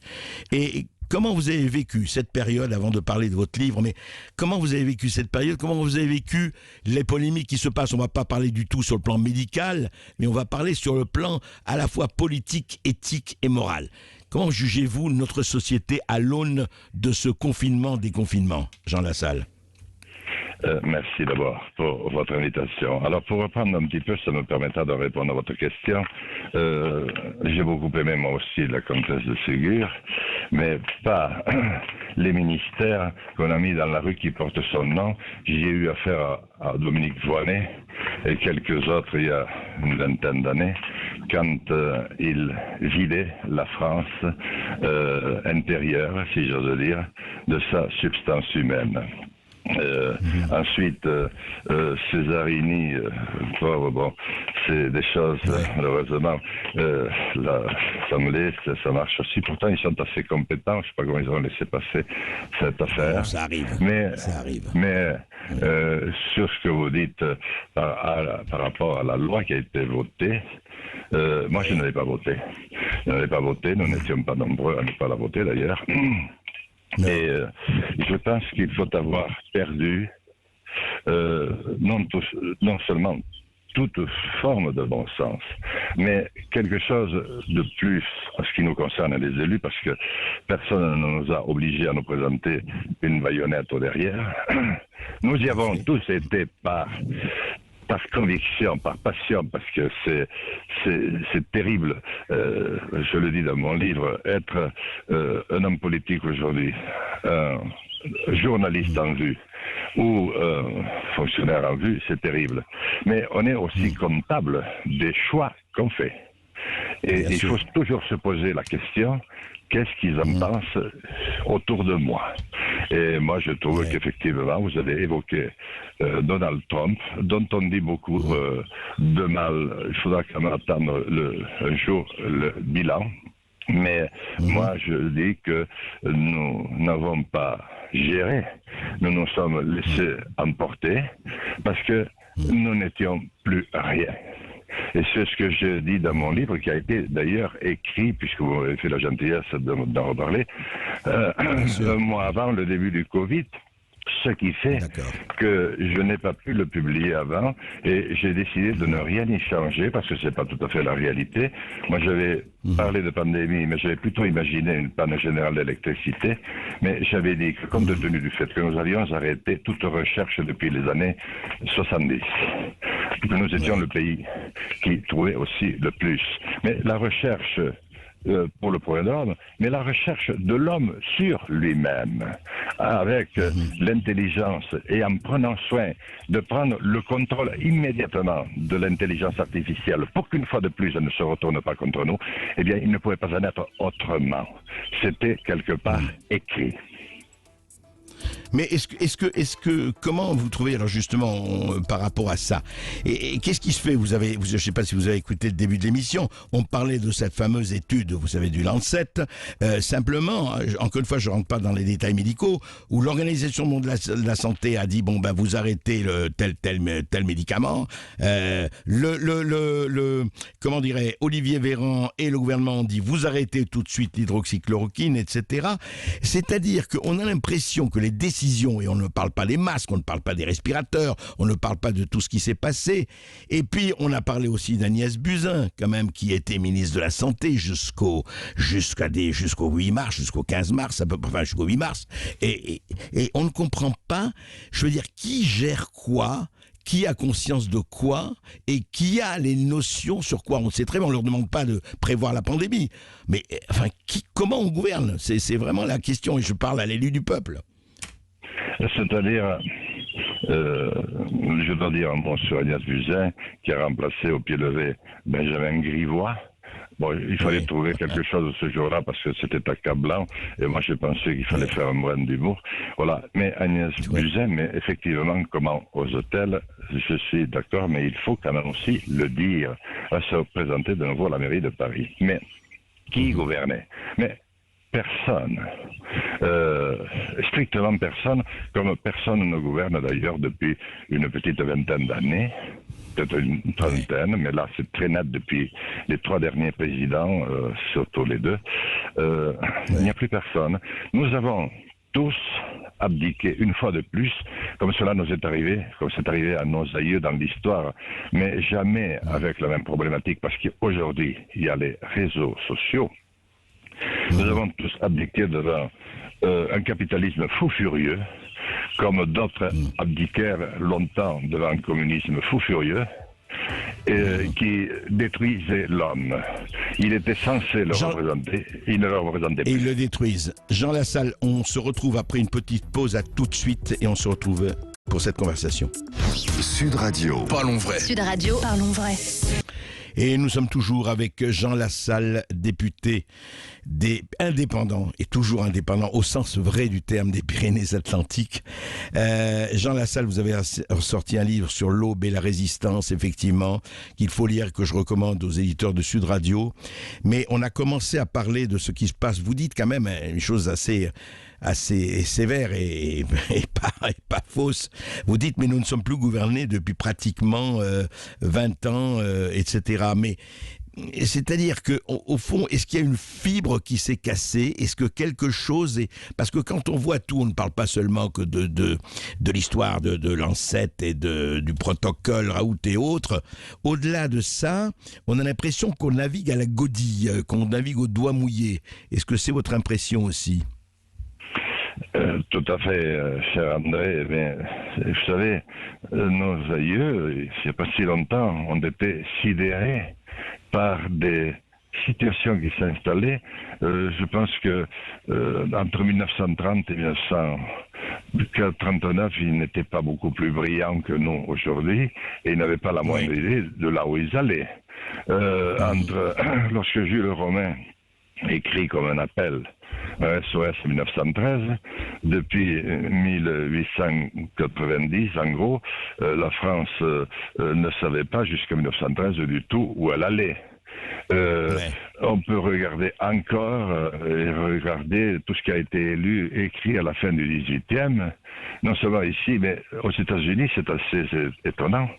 Et comment vous avez vécu cette période, avant de parler de votre livre, mais comment vous avez vécu cette période, comment vous avez vécu les polémiques qui se passent? On ne va pas parler du tout sur le plan médical, mais on va parler sur le plan à la fois politique, éthique et moral. Comment jugez-vous notre société à l'aune de ce confinement-déconfinement, Jean Lassalle? Merci d'abord pour votre invitation. Alors, pour reprendre un petit peu, ça me permettra de répondre à votre question. J'ai beaucoup aimé, moi aussi, la comtesse de Ségur, mais pas les ministères qu'on a mis dans la rue qui portent son nom. J'ai eu affaire à Dominique Voynet et quelques autres il y a une vingtaine d'années, quand il vidait la France intérieure, si j'ose dire, de sa substance humaine. Ensuite, Césarini, pauvre, bon, c'est des choses, malheureusement, l'Assemblée, ça marche aussi. Pourtant, ils sont assez compétents, je ne sais pas comment ils ont laissé passer cette affaire. Non, ça arrive. Mais sur ce que vous dites par rapport à la loi qui a été votée, moi, je n'avais pas voté. Nous n'étions pas nombreux à ne pas la voter, d'ailleurs. Et je pense qu'il faut avoir perdu non seulement toute forme de bon sens, mais quelque chose de plus en ce qui nous concerne les élus, parce que personne ne nous a obligés à nous présenter une baïonnette au derrière. Nous y avons tous été par conviction, par passion, parce que c'est terrible, je le dis dans mon livre, être un homme politique aujourd'hui, un journaliste en vue ou fonctionnaire en vue, c'est terrible. Mais on est aussi comptable des choix qu'on fait. Et il faut toujours se poser la question, qu'est-ce qu'ils en pensent autour de moi? Et moi, je trouve qu'effectivement, vous avez évoqué Donald Trump, dont on dit beaucoup de mal. Il faudra quand même attendre un jour le bilan. Mais moi, je dis que nous n'avons pas géré, nous nous sommes laissés emporter parce que nous n'étions plus rien. Et c'est ce que je dis dans mon livre, qui a été d'ailleurs écrit, puisque vous avez fait la gentillesse d'en reparler, un mois avant le début du Covid. Ce qui fait que je n'ai pas pu le publier avant et j'ai décidé de ne rien y changer parce que c'est pas tout à fait la réalité. Moi, j'avais parlé de pandémie, mais j'avais plutôt imaginé une panne générale d'électricité. Mais j'avais dit que, compte tenu du fait que nous avions arrêté toute recherche depuis les années 70, que nous étions le pays qui trouvait aussi le plus. Mais la recherche pour le progrès de l'homme, mais la recherche de l'homme sur lui-même, avec l'intelligence et en prenant soin de prendre le contrôle immédiatement de l'intelligence artificielle pour qu'une fois de plus elle ne se retourne pas contre nous, eh bien il ne pouvait pas en être autrement. C'était quelque part écrit. Mais est-ce que comment vous trouvez alors justement par rapport à ça et qu'est-ce qui se fait je ne sais pas si vous avez écouté le début de l'émission, on parlait de cette fameuse étude, vous savez, du Lancet, simplement, encore une fois, je rentre pas dans les détails médicaux, où l'Organisation mondiale de la santé a dit bon ben vous arrêtez tel médicament, comment dirait Olivier Véran et le gouvernement ont dit vous arrêtez tout de suite l'hydroxychloroquine, etc. C'est-à-dire qu'on a l'impression que les décisions, et on ne parle pas des masques, on ne parle pas des respirateurs, on ne parle pas de tout ce qui s'est passé, et puis on a parlé aussi d'Agnès Buzyn, quand même, qui était ministre de la Santé jusqu'au 8 mars, jusqu'au 15 mars, enfin jusqu'au 8 mars, et on ne comprend pas, je veux dire, qui gère quoi, qui a conscience de quoi et qui a les notions sur quoi. On sait très bien, on ne leur demande pas de prévoir la pandémie, mais enfin, comment on gouverne, c'est vraiment la question, et je parle à l'élu du peuple. C'est-à-dire, je dois dire un mot sur Agnès Buzyn, qui a remplacé au pied levé Benjamin Grivois. Bon, il fallait trouver quelque chose ce jour-là parce que c'était accablant et moi j'ai pensé qu'il fallait faire un brin d'humour. Voilà, mais Agnès Buzyn, mais effectivement, comment ose-t-elle? Je suis d'accord, mais il faut quand même aussi le dire. Elle se représentait de nouveau à la mairie de Paris. Mais qui gouvernait? Mais personne. Strictement personne, comme personne ne gouverne d'ailleurs depuis une petite vingtaine d'années. Peut-être une trentaine, mais là c'est très net depuis les 3 derniers présidents, surtout les 2. Il n'y a plus personne. Nous avons tous abdiqué une fois de plus, comme cela nous est arrivé, comme c'est arrivé à nos aïeux dans l'histoire, mais jamais avec la même problématique, parce qu'aujourd'hui il y a les réseaux sociaux. Nous avons tous abdiqué devant un capitalisme fou furieux, comme d'autres abdiquèrent longtemps devant un communisme fou furieux, qui détruisait l'homme. Il était censé le représenter, il ne le représentait plus. Et ils le détruisent. Jean Lassalle, on se retrouve après une petite pause, à tout de suite, et on se retrouve pour cette conversation. Sud Radio. Parlons vrai. Sud Radio, parlons vrai. Et nous sommes toujours avec Jean Lassalle, député des indépendants, et toujours indépendant au sens vrai du terme des Pyrénées-Atlantiques. Jean Lassalle, vous avez sorti un livre sur l'aube et la résistance, effectivement, qu'il faut lire, que je recommande aux éditeurs de Sud Radio. Mais on a commencé à parler de ce qui se passe. Vous dites quand même une chose assez sévère et pas fausse. Vous dites, mais nous ne sommes plus gouvernés depuis pratiquement 20 ans, etc. Mais c'est-à-dire que au fond, est-ce qu'il y a une fibre qui s'est cassée? Est-ce que quelque chose est... Parce que quand on voit tout, on ne parle pas seulement que de l'histoire de Lancet et du protocole Raoult et autres. Au-delà de ça, on a l'impression qu'on navigue à la godille, qu'on navigue au doigt mouillé. Est-ce que c'est votre impression aussi? Tout à fait, cher André. Mais, vous savez, nos aïeux, il n'y a pas si longtemps, ont été sidérés par des situations qui s'installaient. Je pense que entre 1930 et 1939, ils n'étaient pas beaucoup plus brillants que nous aujourd'hui, et ils n'avaient pas la moindre idée de là où ils allaient. Lorsque Jules Romain écrit comme un appel, un SOS 1913. Depuis 1890, en gros, la France ne savait pas jusqu'à 1913 du tout où elle allait. On peut regarder encore et regarder tout ce qui a été écrit à la fin du 18e, non seulement ici, mais aux États-Unis, c'est assez étonnant,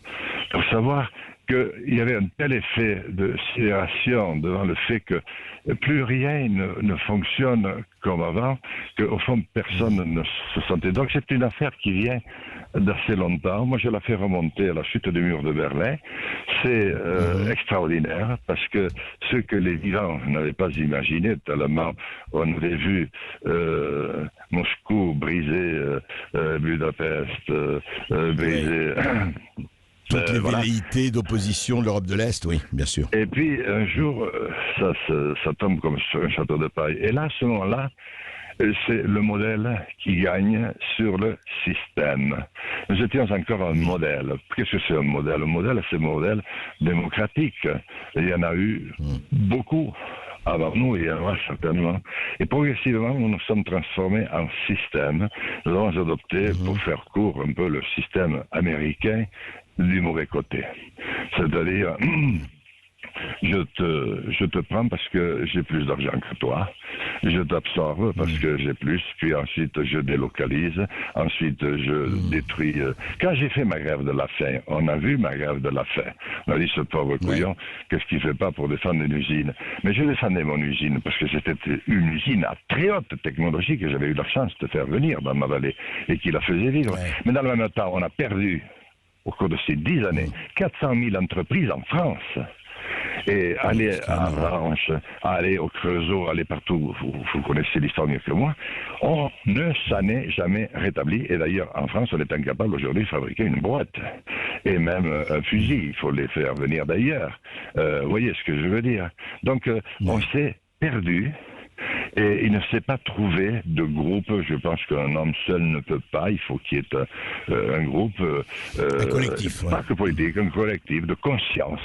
pour savoir qu'il y avait un tel effet de sidération devant le fait que plus rien ne fonctionne comme avant, qu'au fond, personne ne se sentait. Donc c'est une affaire qui vient d'assez longtemps. Moi, je la fais remonter à la chute du mur de Berlin. C'est extraordinaire, parce que ce que les vivants n'avaient pas imaginé, tellement on avait vu Moscou briser, Budapest briser... Toutes les velléités d'opposition de l'Europe de l'Est, oui, bien sûr. Et puis, un jour, ça tombe comme sur un château de paille. Et là, à ce moment-là, c'est le modèle qui gagne sur le système. Nous étions encore un modèle. Qu'est-ce que c'est un modèle? Un modèle, c'est un modèle démocratique. Il y en a eu beaucoup avant nous, il y en aura certainement. Et progressivement, nous nous sommes transformés en système. Nous avons adopté, pour faire court, un peu le système américain du mauvais côté. C'est-à-dire, je te prends parce que j'ai plus d'argent que toi, je t'absorbe parce que j'ai plus, puis ensuite je délocalise, ensuite je détruis. Quand j'ai fait ma grève de la faim, on a vu ma grève de la faim. On a dit, ce pauvre couillon, qu'est-ce qu'il fait pas pour défendre une usine? Mais je défendais mon usine parce que c'était une usine à très haute technologie que j'avais eu la chance de faire venir dans ma vallée et qui la faisait vivre. Mais dans le même temps, on a perdu, au cours de ces 10 années, 400 000 entreprises en France. Et aller à Branche, aller au Creusot, aller partout, vous connaissez l'histoire mieux que moi, on ne s'en est jamais rétabli. Et d'ailleurs, en France, on est incapable aujourd'hui de fabriquer une boîte. Et même un fusil, il faut les faire venir d'ailleurs. Vous voyez ce que je veux dire? Donc, on s'est perdu. Et il ne s'est pas trouvé de groupe. Je pense qu'un homme seul ne peut pas. Il faut qu'il y ait un groupe, un collectif, pas que politique, un collectif de conscience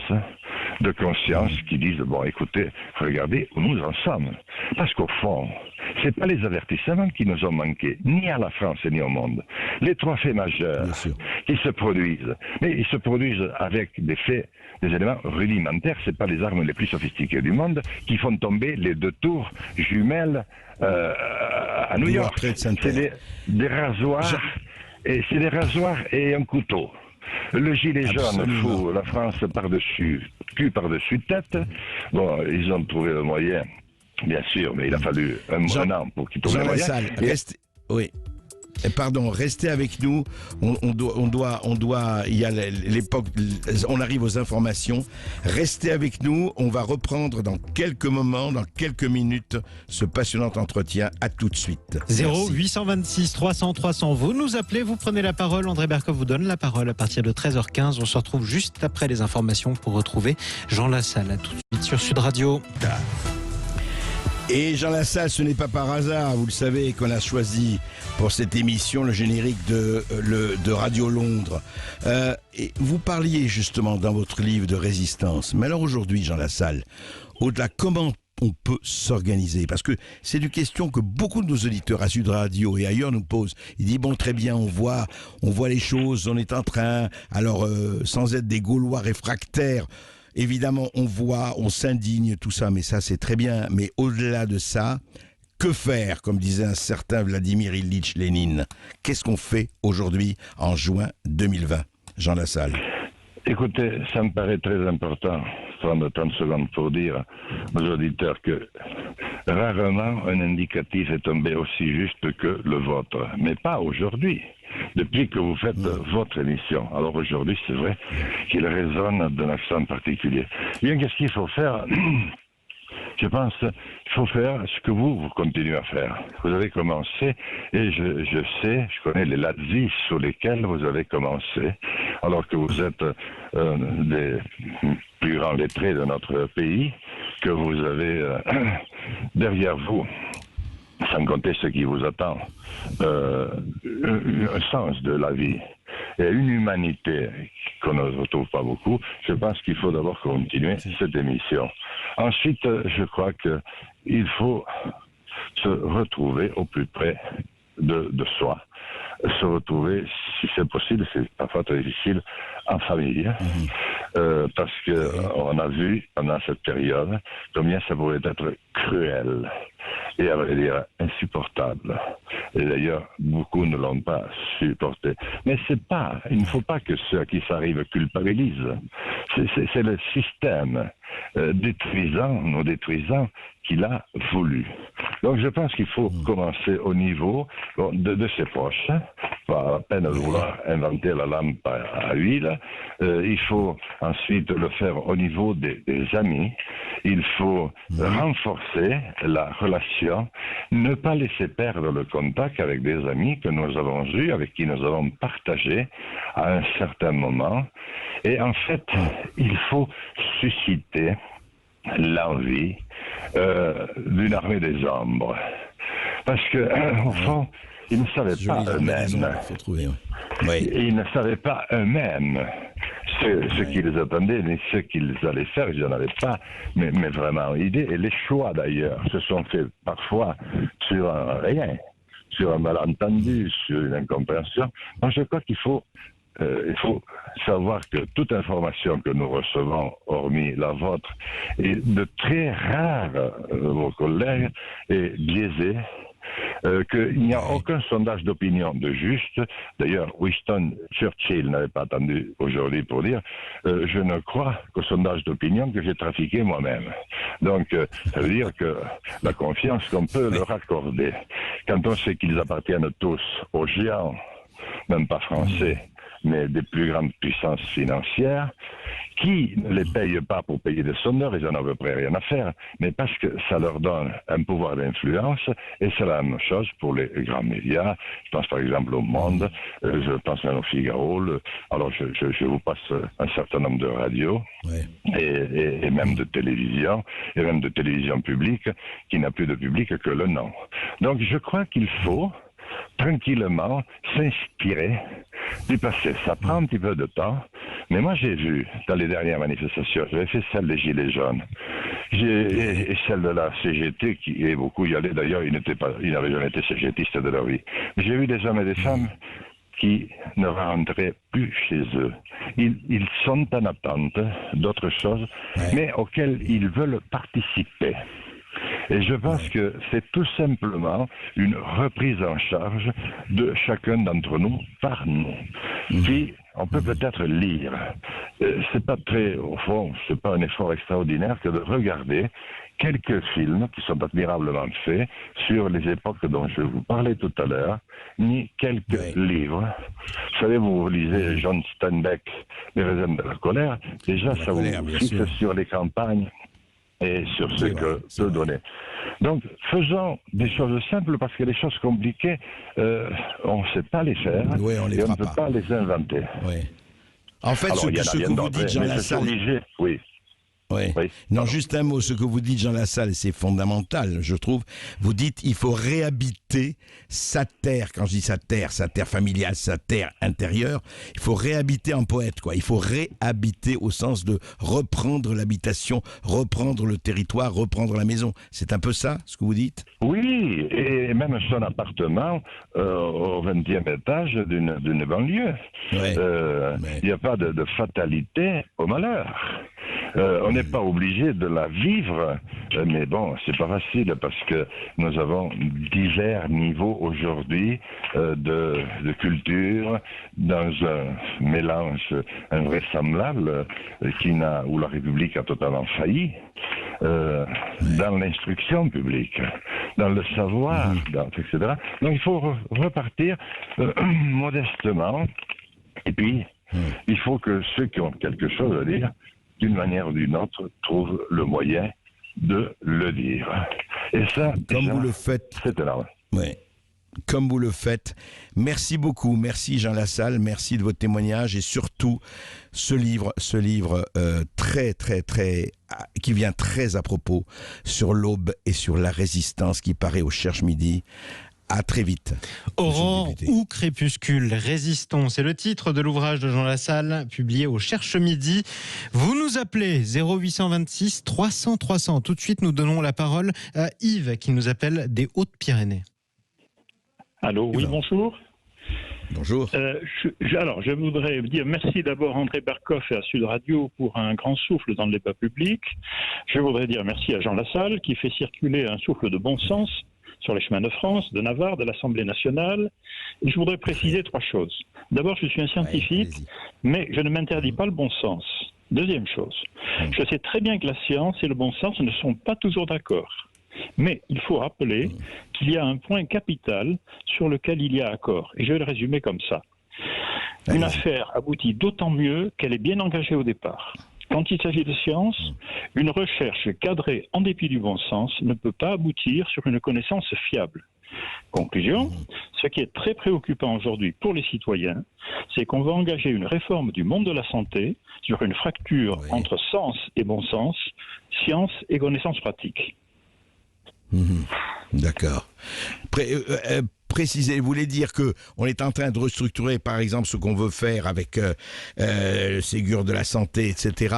qui disent, bon, écoutez, regardez où nous en sommes. Parce qu'au fond, c'est pas les avertissements qui nous ont manqué, ni à la France ni au monde. Les trois faits majeurs qui se produisent, mais ils se produisent avec des faits, des éléments rudimentaires. C'est pas les armes les plus sophistiquées du monde qui font tomber les deux tours jumelles à New York. C'est des rasoirs, et c'est des rasoirs et un couteau. Le gilet jaune fout la France par-dessus, cul par-dessus tête. Bon, ils ont trouvé le moyen, bien sûr, mais il a fallu un an pour qu'ils trouvent le moyen. Oui. Pardon, restez avec nous. On doit. Il y a l'époque. On arrive aux informations. Restez avec nous. On va reprendre dans quelques moments, dans quelques minutes, ce passionnant entretien. À tout de suite. 0826 300 300. Vous nous appelez, vous prenez la parole. André Berkoff vous donne la parole à partir de 13h15. On se retrouve juste après les informations pour retrouver Jean Lassalle. À tout de suite sur Sud Radio. Et Jean Lassalle, ce n'est pas par hasard, vous le savez, qu'on a choisi pour cette émission le générique de Radio Londres. Et vous parliez justement dans votre livre de résistance. Mais alors aujourd'hui, Jean Lassalle, au-delà, comment on peut s'organiser? Parce que c'est une question que beaucoup de nos auditeurs à Sud Radio et ailleurs nous posent. Ils disent, bon, très bien, on voit les choses, on est en train, alors sans être des Gaulois réfractaires, évidemment, on s'indigne, tout ça, mais ça, c'est très bien. Mais au-delà de ça, que faire, comme disait un certain Vladimir Ilitch Lénine? Qu'est-ce qu'on fait aujourd'hui, en juin 2020? Jean Lassalle. Écoutez, ça me paraît très important, prendre 30 secondes pour dire aux auditeurs que rarement un indicatif est tombé aussi juste que le vôtre. Mais pas aujourd'hui. Depuis que vous faites votre émission. Alors aujourd'hui, c'est vrai qu'il résonne d'un accent particulier. Bien, qu'est-ce qu'il faut faire? Je pense qu'il faut faire ce que vous continuez à faire. Vous avez commencé, et je connais les lazzis sur lesquels vous avez commencé, alors que vous êtes des plus grands lettrés de notre pays, que vous avez derrière vous, sans compter ce qui vous attend, un sens de la vie et une humanité qu'on ne retrouve pas beaucoup. Je pense qu'il faut d'abord continuer cette émission. Ensuite, je crois qu'il il faut se retrouver au plus près de soi. Se retrouver, si c'est possible, c'est parfois très difficile, en famille. Parce qu'on a vu pendant cette période combien ça pouvait être cruel et à vrai dire insupportable. Et d'ailleurs, beaucoup ne l'ont pas supporté. Mais il ne faut pas que ceux à qui ça arrive culpabilisent. C'est le système nous détruisant, qu'il a voulu. Donc je pense qu'il faut commencer au niveau de ses proches, pas à peine vouloir inventer la lampe à huile. Il faut ensuite le faire au niveau des amis. Il faut renforcer la relation, ne pas laisser perdre le contact avec des amis que nous avons eus, avec qui nous avons partagé à un certain moment. Et en fait, il faut susciter l'envie d'une armée des ombres. Parce que, au fond, ils ne savaient pas eux-mêmes. Ils ne savaient pas eux-mêmes ce qu'ils attendaient, ni ce qu'ils allaient faire. Ils n'en avaient pas, mais vraiment idée. Et les choix, d'ailleurs, se sont faits parfois sur un rien, sur un malentendu, sur une incompréhension. Donc, je crois qu'il faut savoir que toute information que nous recevons, hormis la vôtre, et de très rares vos collègues, est biaisée, qu'il n'y a aucun sondage d'opinion de juste. D'ailleurs, Winston Churchill n'avait pas attendu aujourd'hui pour dire je ne crois qu'au sondage d'opinion que j'ai trafiqué moi-même. Donc, ça veut dire que la confiance qu'on peut leur accorder, quand on sait qu'ils appartiennent tous aux géants, même pas français, mais des plus grandes puissances financières, qui ne les payent pas pour payer des sondeurs, ils n'en ont à peu près rien à faire, mais parce que ça leur donne un pouvoir d'influence, et c'est la même chose pour les grands médias. Je pense par exemple au Monde, je pense même au Figaro, alors je vous passe un certain nombre de radios, et même de télévision, et même de télévision publique, qui n'a plus de public que le nom. Donc je crois qu'il faut tranquillement s'inspirer du passé. Ça prend un petit peu de temps, mais moi j'ai vu dans les dernières manifestations, j'avais fait celle des Gilets jaunes, et celle de la CGT, qui est beaucoup y allait d'ailleurs, ils n'avaient jamais été CGTistes de leur vie. J'ai vu des hommes et des femmes qui ne rentraient plus chez eux. Ils sont en attente d'autres choses, mais auxquelles ils veulent participer. Et je pense que c'est tout simplement une reprise en charge de chacun d'entre nous par nous, qui on peut peut-être lire. C'est pas très, au fond, c'est pas un effort extraordinaire que de regarder quelques films qui sont admirablement faits sur les époques dont je vous parlais tout à l'heure, ni quelques livres. Vous savez, vous lisez John Steinbeck, Les raisins de la colère, déjà ça vous fixe sur les campagnes et sur ce que peut donner. Donc, faisons des choses simples, parce que les choses compliquées, on ne sait pas les faire, et on ne peut pas les inventer. En fait, ce que vous dites, Jean Lassalle... Oui. Non, juste un mot, ce que vous dites, Jean Lassalle, c'est fondamental, je trouve. Vous dites il faut réhabiter sa terre. Quand je dis sa terre familiale, sa terre intérieure, il faut réhabiter en poète, quoi. Il faut réhabiter au sens de reprendre l'habitation, reprendre le territoire, reprendre la maison. C'est un peu ça, ce que vous dites? Oui, et même son appartement au 20e étage d'une banlieue. Il n'y a pas de fatalité au malheur. On n'est pas obligé de la vivre, mais bon, c'est pas facile parce que nous avons divers niveaux aujourd'hui de culture dans un mélange invraisemblable où la République a totalement failli, dans l'instruction publique, dans le savoir, etc. Donc il faut repartir modestement, et puis il faut que ceux qui ont quelque chose à dire, d'une manière ou d'une autre, trouve le moyen de le dire. Et ça, comme vous le faites, c'est énorme. Oui. Comme vous le faites. Merci beaucoup. Merci Jean Lassalle. Merci de votre témoignage et surtout ce livre très, très, très, qui vient très à propos sur l'aube et sur la résistance qui paraît au Cherche Midi À très vite. Aurore ou crépuscule, résistons. C'est le titre de l'ouvrage de Jean Lassalle, publié au Cherche Midi. Vous nous appelez 0826 300 300. Tout de suite, nous donnons la parole à Yves, qui nous appelle des Hautes-Pyrénées. Allô, oui, bonjour. Bonjour. Je voudrais dire merci d'abord à André Berkoff et à Sud Radio pour un grand souffle dans le débat public. Je voudrais dire merci à Jean Lassalle qui fait circuler un souffle de bon sens sur les chemins de France, de Navarre, de l'Assemblée nationale. Et je voudrais préciser 3 choses. D'abord, je suis un scientifique, mais je ne m'interdis pas le bon sens. Deuxième chose, je sais très bien que la science et le bon sens ne sont pas toujours d'accord. Mais il faut rappeler qu'il y a un point capital sur lequel il y a accord. Et je vais le résumer comme ça. Une affaire aboutit d'autant mieux qu'elle est bien engagée au départ. Quand il s'agit de science, une recherche cadrée en dépit du bon sens ne peut pas aboutir sur une connaissance fiable. Conclusion, ce qui est très préoccupant aujourd'hui pour les citoyens, c'est qu'on va engager une réforme du monde de la santé sur une fracture entre sens et bon sens, science et connaissance pratique. D'accord. Préciser, vous voulez dire que on est en train de restructurer, par exemple, ce qu'on veut faire avec le Ségur de la santé, etc.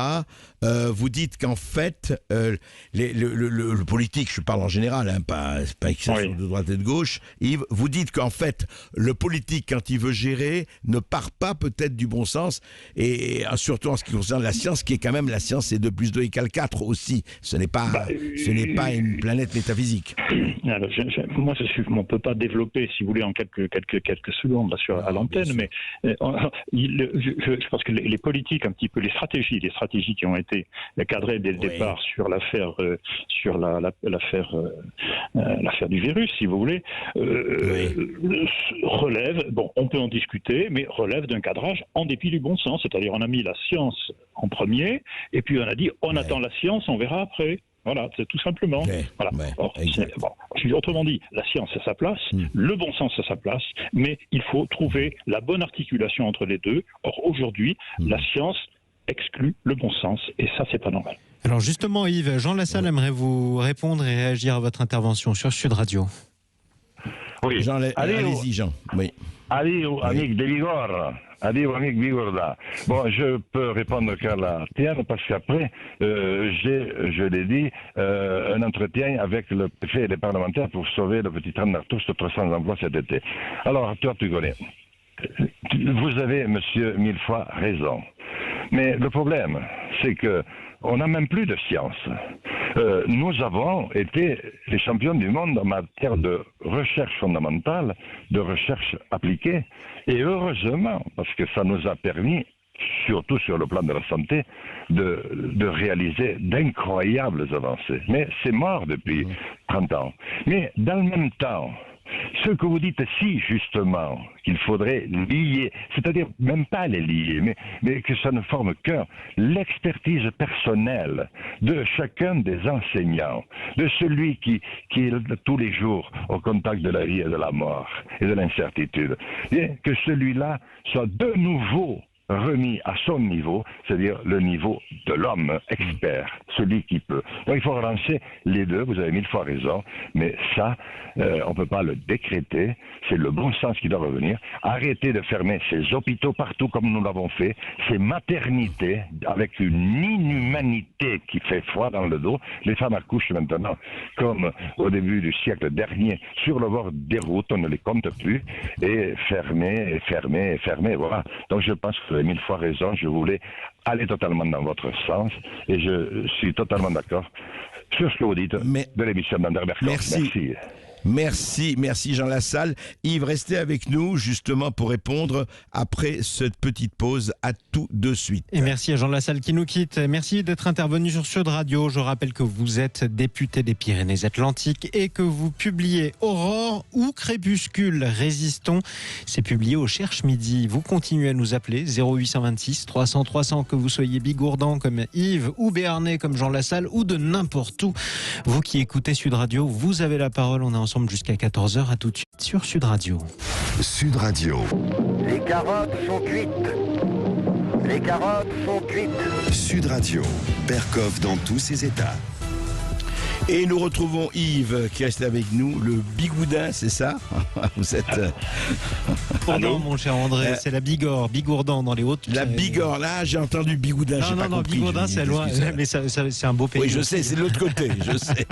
Vous dites qu'en fait, le politique, je parle en général, hein, pas de droite et de gauche, Yves, vous dites qu'en fait, le politique, quand il veut gérer, ne part pas peut-être du bon sens, et surtout en ce qui concerne la science, qui est quand même, la science, c'est 2 + 2 = 4 aussi. Ce n'est pas une planète métaphysique. Alors, moi, on ne peut pas développer, si vous voulez, en quelques secondes là, à l'antenne, mais je pense que les politiques, un petit peu, les stratégies qui ont été cadrées dès le départ sur l'affaire du virus, si vous voulez, relèvent, bon, on peut en discuter, mais relèvent d'un cadrage en dépit du bon sens, c'est-à-dire on a mis la science en premier, et puis on a dit on attend la science, on verra après. Voilà, c'est tout simplement. Voilà. Autrement dit, la science a sa place, le bon sens a sa place, mais il faut trouver la bonne articulation entre les deux. Or, aujourd'hui, la science exclut le bon sens, et ça, c'est pas normal. Alors justement, Yves, Jean Lassalle aimerait vous répondre et réagir à votre intervention sur Sud Radio. Oui. Allez-y, Jean. Oui. Adieu, amic de Vigor. Adieu, amic Vigorda. Bon, je peux répondre qu'à la tienne, parce qu'après, je l'ai dit, un entretien avec le préfet et les parlementaires pour sauver le petit train d'Artus de 300 emplois cet été. Alors, toi, tu connais. Vous avez, monsieur, 1000 fois raison. Mais le problème, c'est que on n'a même plus de science. Nous avons été les champions du monde en matière de recherche fondamentale, de recherche appliquée, et heureusement, parce que ça nous a permis, surtout sur le plan de la santé, de réaliser d'incroyables avancées. Mais c'est mort depuis 30 ans. Mais dans le même temps, ce que vous dites si justement qu'il faudrait lier, c'est-à-dire même pas les lier, mais que ça ne forme qu'un, l'expertise personnelle de chacun des enseignants, de celui qui est tous les jours au contact de la vie et de la mort et de l'incertitude, et que celui-là soit de nouveau remis à son niveau, c'est-à-dire le niveau de l'homme expert, celui qui peut. Donc il faut relancer les deux, vous avez 1000 fois raison, mais ça, on ne peut pas le décréter, c'est le bon sens qui doit revenir. Arrêtez de fermer ces hôpitaux partout comme nous l'avons fait, ces maternités avec une inhumanité qui fait froid dans le dos. Les femmes accouchent maintenant comme au début du siècle dernier sur le bord des routes, on ne les compte plus, et fermer, voilà. Donc je pense que vous avez 1000 fois raison, je voulais aller totalement dans votre sens, et je suis totalement d'accord sur ce que vous dites de l'émission d'André Berkoff. Merci Jean Lassalle. Yves, restez avec nous justement pour répondre après cette petite pause. À tout de suite. Et merci à Jean Lassalle qui nous quitte. Merci d'être intervenu sur Sud Radio. Je rappelle que vous êtes député des Pyrénées-Atlantiques et que vous publiez Aurore ou Crépuscule, résistons. C'est publié au Cherche Midi. Vous continuez à nous appeler 0826 300 300, que vous soyez bigourdan comme Yves ou béarnais comme Jean Lassalle ou de n'importe où. Vous qui écoutez Sud Radio, vous avez la parole. On est ensemble jusqu'à 14h. À tout de suite sur Sud Radio. Sud Radio. Les carottes sont cuites. Les carottes sont cuites. Sud Radio. Berkoff dans tous ses états. Et nous retrouvons Yves qui reste avec nous, le bigoudin, c'est ça? Vous êtes... Non, mon cher André, c'est la Bigorre, Bigourdan dans les Hautes. La Bigorre, là, j'ai entendu bigoudin. Non, Bigourdan, c'est loin, mais c'est un beau pays. Oui, je sais, c'est de l'autre côté, je sais.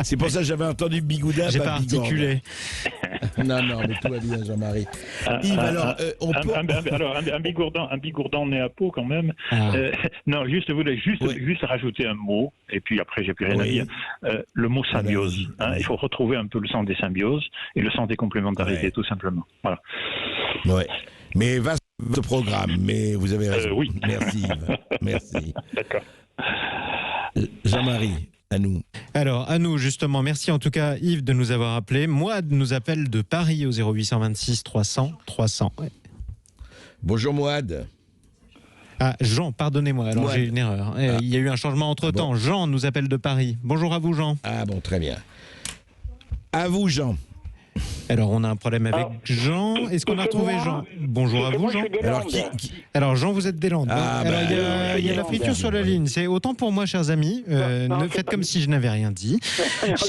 C'est pour ça que j'avais entendu bigoudin, j'ai pas articulé. Non, mais tout va bien, Jean-Marie. Yves, alors, on peut... un bigourdan né à Pau, quand même. Non, je voulais juste rajouter un mot, et puis après, j'ai plus rien à dire. Le mot symbiose. Il faut retrouver un peu le sens des symbioses et le sens des complémentarités, tout simplement. Voilà. Ouais. Mais vaste programme, mais vous avez raison. Oui. Merci Yves. Merci. D'accord. Jean-Marie, à nous. Alors, à nous, justement. Merci en tout cas, Yves, de nous avoir appelés. Mouad nous appelle de Paris au 0826 300 300. Ouais. Bonjour Mouad. Ah, Jean, pardonnez-moi, alors j'ai une erreur. Il y a eu un changement entre-temps. Bon. Jean nous appelle de Paris. Bonjour à vous, Jean. Ah bon, très bien. À vous, Jean. Alors, on a un problème avec Jean. Est-ce qu'on a retrouvé Jean? Bonjour à vous, Jean. Alors, Jean, vous êtes des Landes. Il y a la friture sur la ligne. C'est autant pour moi, chers amis. Ne faites comme si je n'avais rien dit.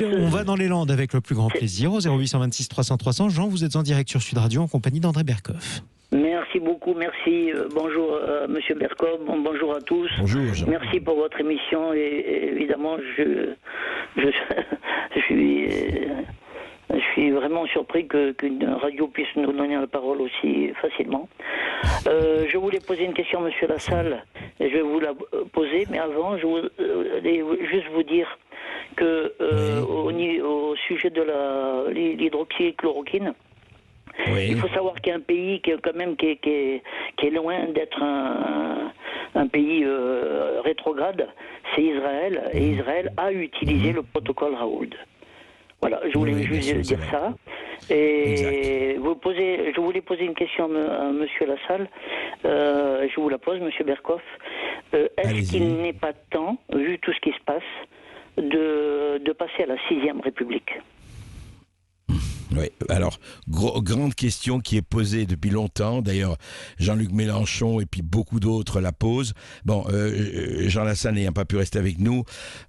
On va dans les Landes avec le plus grand plaisir au 0826 300 300. Jean, vous êtes en direct sur Sud Radio en compagnie d'André Berkoff. Merci beaucoup, merci. Bonjour Monsieur Berkoff, bonjour à tous. Bonjour Jean. Merci pour votre émission et évidemment je suis vraiment surpris qu'une radio puisse nous donner la parole aussi facilement. Je voulais poser une question à Monsieur Lassalle, et je vais vous la poser, mais avant, je voulais juste vous dire que au sujet de l'hydroxychloroquine, il faut savoir qu'il y a un pays qui est loin d'être un pays rétrograde, c'est Israël, et Israël a utilisé le protocole Raoult. Voilà, je voulais juste dire ça. Et je voulais poser une question à Monsieur Lassalle. Je vous la pose, Monsieur Berkoff. Est-ce qu'il n'est pas temps, vu tout ce qui se passe, de passer à la 6e République ? Oui, alors, grande question qui est posée depuis longtemps. D'ailleurs, Jean-Luc Mélenchon et puis beaucoup d'autres la posent. Bon, Jean Lassalle n'ayant pas pu rester avec nous,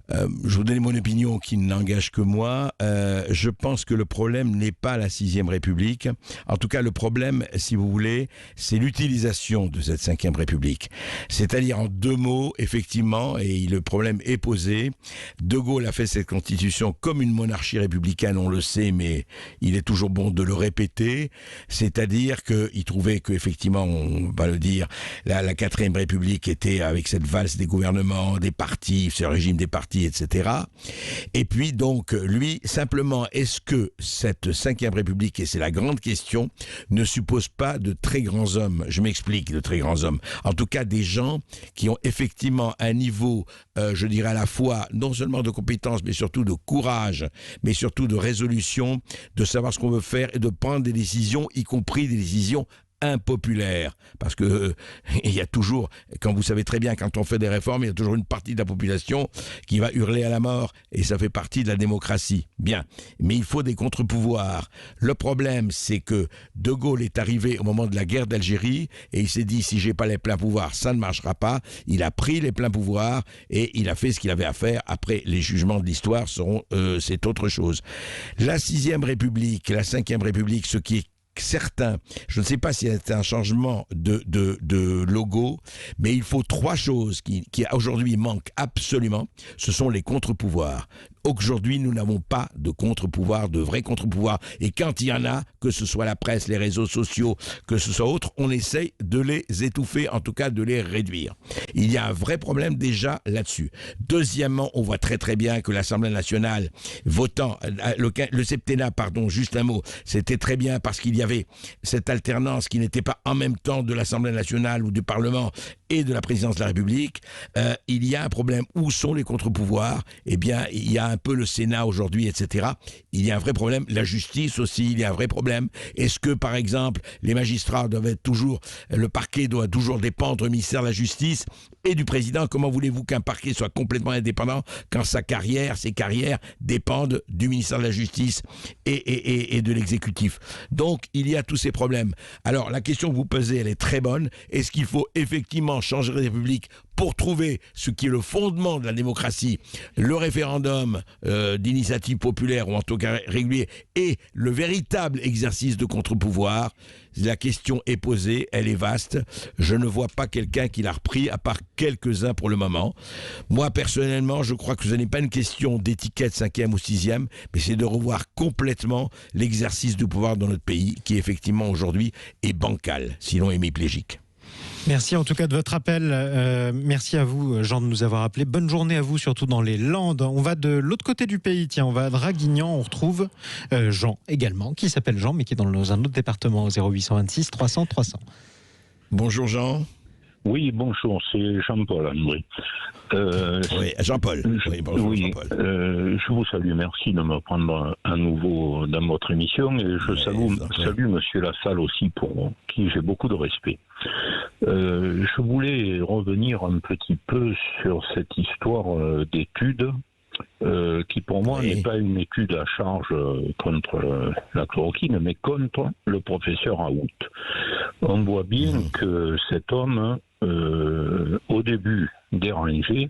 je vous donne mon opinion qui n'engage que moi. Je pense que le problème n'est pas la 6e République. En tout cas, le problème, si vous voulez, c'est l'utilisation de cette 5e République. C'est-à-dire, en deux mots, effectivement, et le problème est posé, De Gaulle a fait cette constitution comme une monarchie républicaine, on le sait, mais il est toujours bon de le répéter, c'est-à-dire qu'il trouvait qu'effectivement, on va le dire, la 4e République était avec cette valse des gouvernements, des partis, ce régime des partis, etc. Et puis donc, lui, simplement, est-ce que cette 5e République, et c'est la grande question, ne suppose pas de très grands hommes? Je m'explique, de très grands hommes. En tout cas, des gens qui ont effectivement un niveau, je dirais à la fois, non seulement de compétences, mais surtout de courage, mais surtout de résolution, de savoir ce qu'on veut faire et de prendre des décisions, y compris des décisions impopulaires. Parce que il y a toujours, quand vous savez très bien, quand on fait des réformes, il y a toujours une partie de la population qui va hurler à la mort, et ça fait partie de la démocratie. Bien, mais il faut des contre-pouvoirs. Le problème, c'est que De Gaulle est arrivé au moment de la guerre d'Algérie, et il s'est dit, si j'ai pas les pleins pouvoirs, ça ne marchera pas. Il a pris les pleins pouvoirs, et il a fait ce qu'il avait à faire. Après, les jugements de l'histoire seront, c'est autre chose. La 6e République, la 5e République, ce qui est certain, je ne sais pas s'il y a un changement de logo, mais il faut trois choses qui aujourd'hui manquent absolument, ce sont les contre-pouvoirs. Aujourd'hui, nous n'avons pas de contre-pouvoir, de vrais contre-pouvoirs. Et quand il y en a, que ce soit la presse, les réseaux sociaux, que ce soit autre, on essaye de les étouffer, en tout cas de les réduire. Il y a un vrai problème déjà là-dessus. Deuxièmement, on voit très très bien que l'Assemblée nationale, votant, le septennat, pardon, juste un mot, c'était très bien parce qu'il y avait cette alternance qui n'était pas en même temps de l'Assemblée nationale ou du Parlement et de la présidence de la République. Il y a un problème. Où sont les contre-pouvoirs? Eh bien, il y a un peu le Sénat aujourd'hui, etc. Il y a un vrai problème. La justice aussi, il y a un vrai problème. Est-ce que, par exemple, les magistrats doivent être toujours, le parquet doit toujours dépendre du ministère de la Justice et du président? Comment voulez-vous qu'un parquet soit complètement indépendant quand ses carrières dépendent du ministère de la Justice et de l'exécutif? Donc, il y a tous ces problèmes. Alors, la question que vous posez, elle est très bonne. Est-ce qu'il faut effectivement vraiment changer la République pour trouver ce qui est le fondement de la démocratie, le référendum d'initiative populaire ou en tout cas régulier, et le véritable exercice de contre-pouvoir, la question est posée, elle est vaste. Je ne vois pas quelqu'un qui l'a repris, à part quelques-uns pour le moment. Moi, personnellement, je crois que ce n'est pas une question d'étiquette 5e ou 6e, mais c'est de revoir complètement l'exercice du pouvoir dans notre pays, qui effectivement aujourd'hui est bancal, sinon hémiplégique. Merci en tout cas de votre appel. Merci à vous, Jean, de nous avoir appelé. Bonne journée à vous, surtout dans les Landes. On va de l'autre côté du pays, tiens, on va à Draguignan. On retrouve Jean également, qui s'appelle Jean, mais qui est dans un autre département, au 0826 300 300. Bonjour Jean. Oui, bonjour, c'est Jean-Paul, André. Oui, Jean-Paul. Oui, bonjour oui, Jean-Paul. Je vous salue, merci de me prendre à nouveau dans votre émission. Et je salue Monsieur Lassalle aussi, pour qui j'ai beaucoup de respect. Je voulais revenir un petit peu sur cette histoire d'étude qui pour moi n'est pas une étude à charge contre la chloroquine, mais contre le professeur Raoult. On voit bien que cet homme, au début, dérangeait,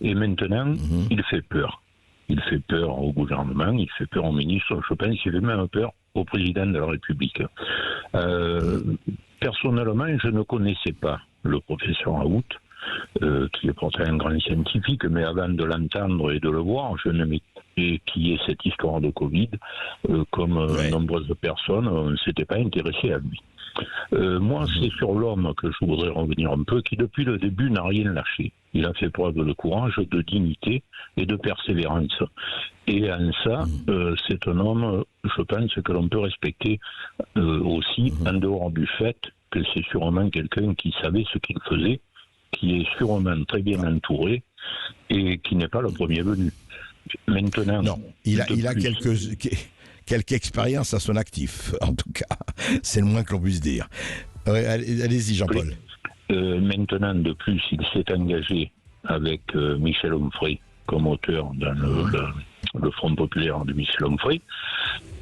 et maintenant, il fait peur. Il fait peur au gouvernement, il fait peur au ministre, je pense qu'il fait même peur au président de la République. Personnellement, je ne connaissais pas le professeur Raoult, qui est pourtant un grand scientifique, mais avant de l'entendre et de le voir, je ne m'étais qui est cette histoire de Covid, comme nombreuses personnes, on ne s'était pas intéressé à lui. Moi, c'est sur l'homme que je voudrais revenir un peu, qui depuis le début n'a rien lâché. Il a fait preuve de courage, de dignité et de persévérance. Et en ça, c'est un homme, je pense, que l'on peut respecter aussi, en dehors du fait que c'est sûrement quelqu'un qui savait ce qu'il faisait, qui est sûrement très bien entouré et qui n'est pas le premier venu. Maintenant, non, il a quelques expériences à son actif, en tout cas. C'est le moins que l'on puisse dire. Allez-y, Jean-Paul. Maintenant, de plus, il s'est engagé avec Michel Onfray comme auteur dans le Front populaire de Michel Onfray.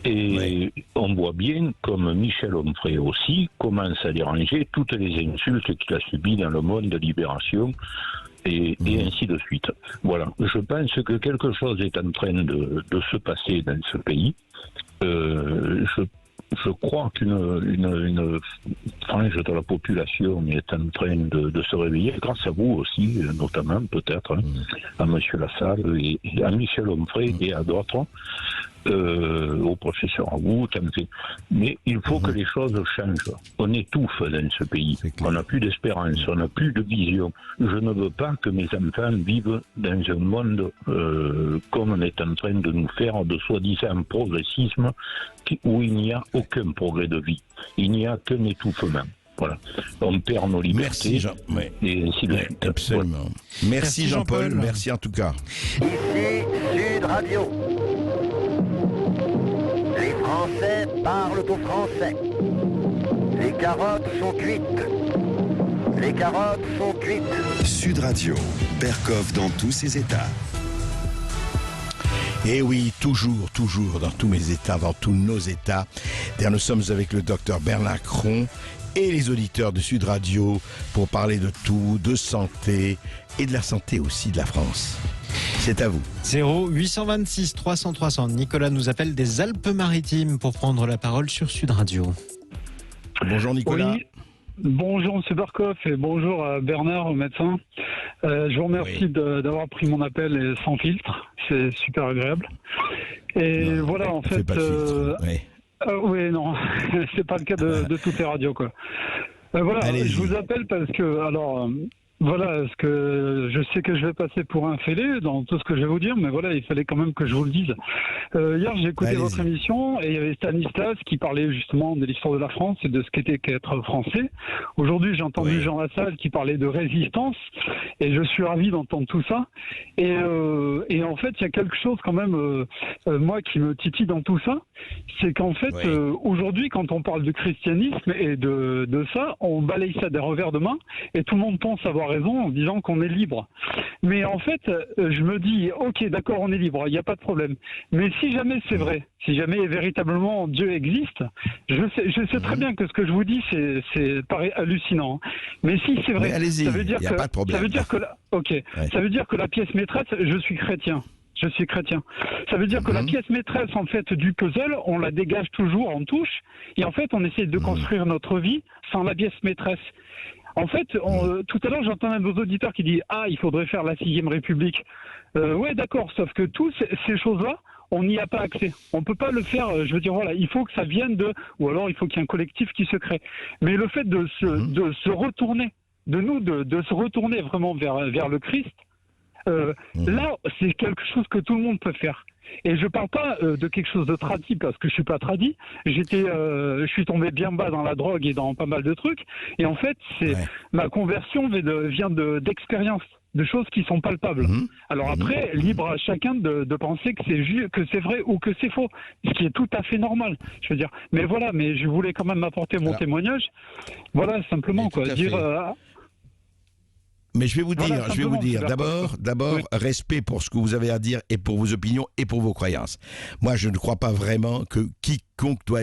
Et on voit bien comme Michel Onfray aussi commence à déranger toutes les insultes qu'il a subies dans le monde de Libération et ainsi de suite. Voilà. Je pense que quelque chose est en train de se passer dans ce pays. Je crois qu'une frange de la population est en train de se réveiller, grâce à vous aussi, notamment peut-être, à M. Lassalle et à Michel Onfray et à d'autres, au professeur Raoult. Mais il faut que les choses changent. On étouffe dans ce pays. On n'a plus d'espérance, on n'a plus de vision. Je ne veux pas que mes enfants vivent dans un monde comme on est en train de nous faire, de soi-disant progressisme, où il n'y a aucun progrès de vie. Il n'y a qu'un étouffement. Voilà. On perd nos libertés. Merci Jean. Et ainsi de suite. Absolument. Voilà. Merci Jean-Paul. Merci en tout cas. Ici Sud Radio. Les Français parlent aux Français. Les carottes sont cuites. Les carottes sont cuites. Sud Radio, Berkoff dans tous ses états. Et oui, toujours, dans tous mes états, dans tous nos états. D'ailleurs, nous sommes avec le docteur Bernard Cron et les auditeurs de Sud Radio pour parler de tout, de santé et de la santé aussi de la France. C'est à vous. 0826 300 300. Nicolas nous appelle des Alpes-Maritimes pour prendre la parole sur Sud Radio. Bonjour Nicolas. Oui. Bonjour M. Berkoff et bonjour à Bernard, médecin. Je vous remercie d'avoir pris mon appel sans filtre. C'est super agréable. Et non, voilà, en fait... pas de filtre. Oui, non, c'est pas le cas de toutes les radios, quoi. Voilà, je vous appelle parce que... Alors, voilà, parce que je sais que je vais passer pour un fêlé dans tout ce que je vais vous dire, mais voilà, il fallait quand même que je vous le dise. Hier, j'ai écouté votre émission et il y avait Stanislas qui parlait justement de l'histoire de la France et de ce qu'était qu'être français. Aujourd'hui, j'ai entendu Jean Lassalle qui parlait de résistance et je suis ravi d'entendre tout ça. Et en fait, il y a quelque chose quand même, moi, qui me titille dans tout ça, c'est qu'en fait, aujourd'hui, quand on parle du christianisme et de ça, on balaye ça d'un revers de main et tout le monde pense avoir avoir raison en disant qu'on est libre. Mais en fait, je me dis, ok, d'accord, on est libre, il n'y a pas de problème. Mais si jamais c'est vrai, si jamais véritablement Dieu existe, je sais très bien que ce que je vous dis, c'est paraît hallucinant. Mais si c'est vrai, ça veut dire ça veut dire que la pièce maîtresse, je suis chrétien. Je suis chrétien. Ça veut dire que la pièce maîtresse, en fait, du puzzle, on la dégage toujours en touche, et en fait, on essaie de construire notre vie sans la pièce maîtresse. En fait, tout à l'heure, j'entends un de vos auditeurs qui dit « Ah, il faudrait faire la 6e République ». Ouais, d'accord, sauf que toutes ces choses-là, on n'y a pas accès. On ne peut pas le faire, je veux dire, voilà, il faut que ça vienne de... Ou alors, il faut qu'il y ait un collectif qui se crée. Mais le fait de se retourner, de se retourner vraiment vers le Christ, là, c'est quelque chose que tout le monde peut faire. Et je parle pas de quelque chose de tradit, parce que je suis pas tradit. Je suis tombé bien bas dans la drogue et dans pas mal de trucs. Et en fait, ma conversion vient d'expériences, de choses qui sont palpables. Alors après, libre à chacun de penser que c'est vrai ou que c'est faux, ce qui est tout à fait normal. Je veux dire. Mais voilà, mais je voulais quand même apporter mon témoignage. Voilà, simplement quoi, dire. Mais je vais vous dire, d'abord, respect pour ce que vous avez à dire et pour vos opinions et pour vos croyances. Moi, je ne crois pas vraiment que quiconque doit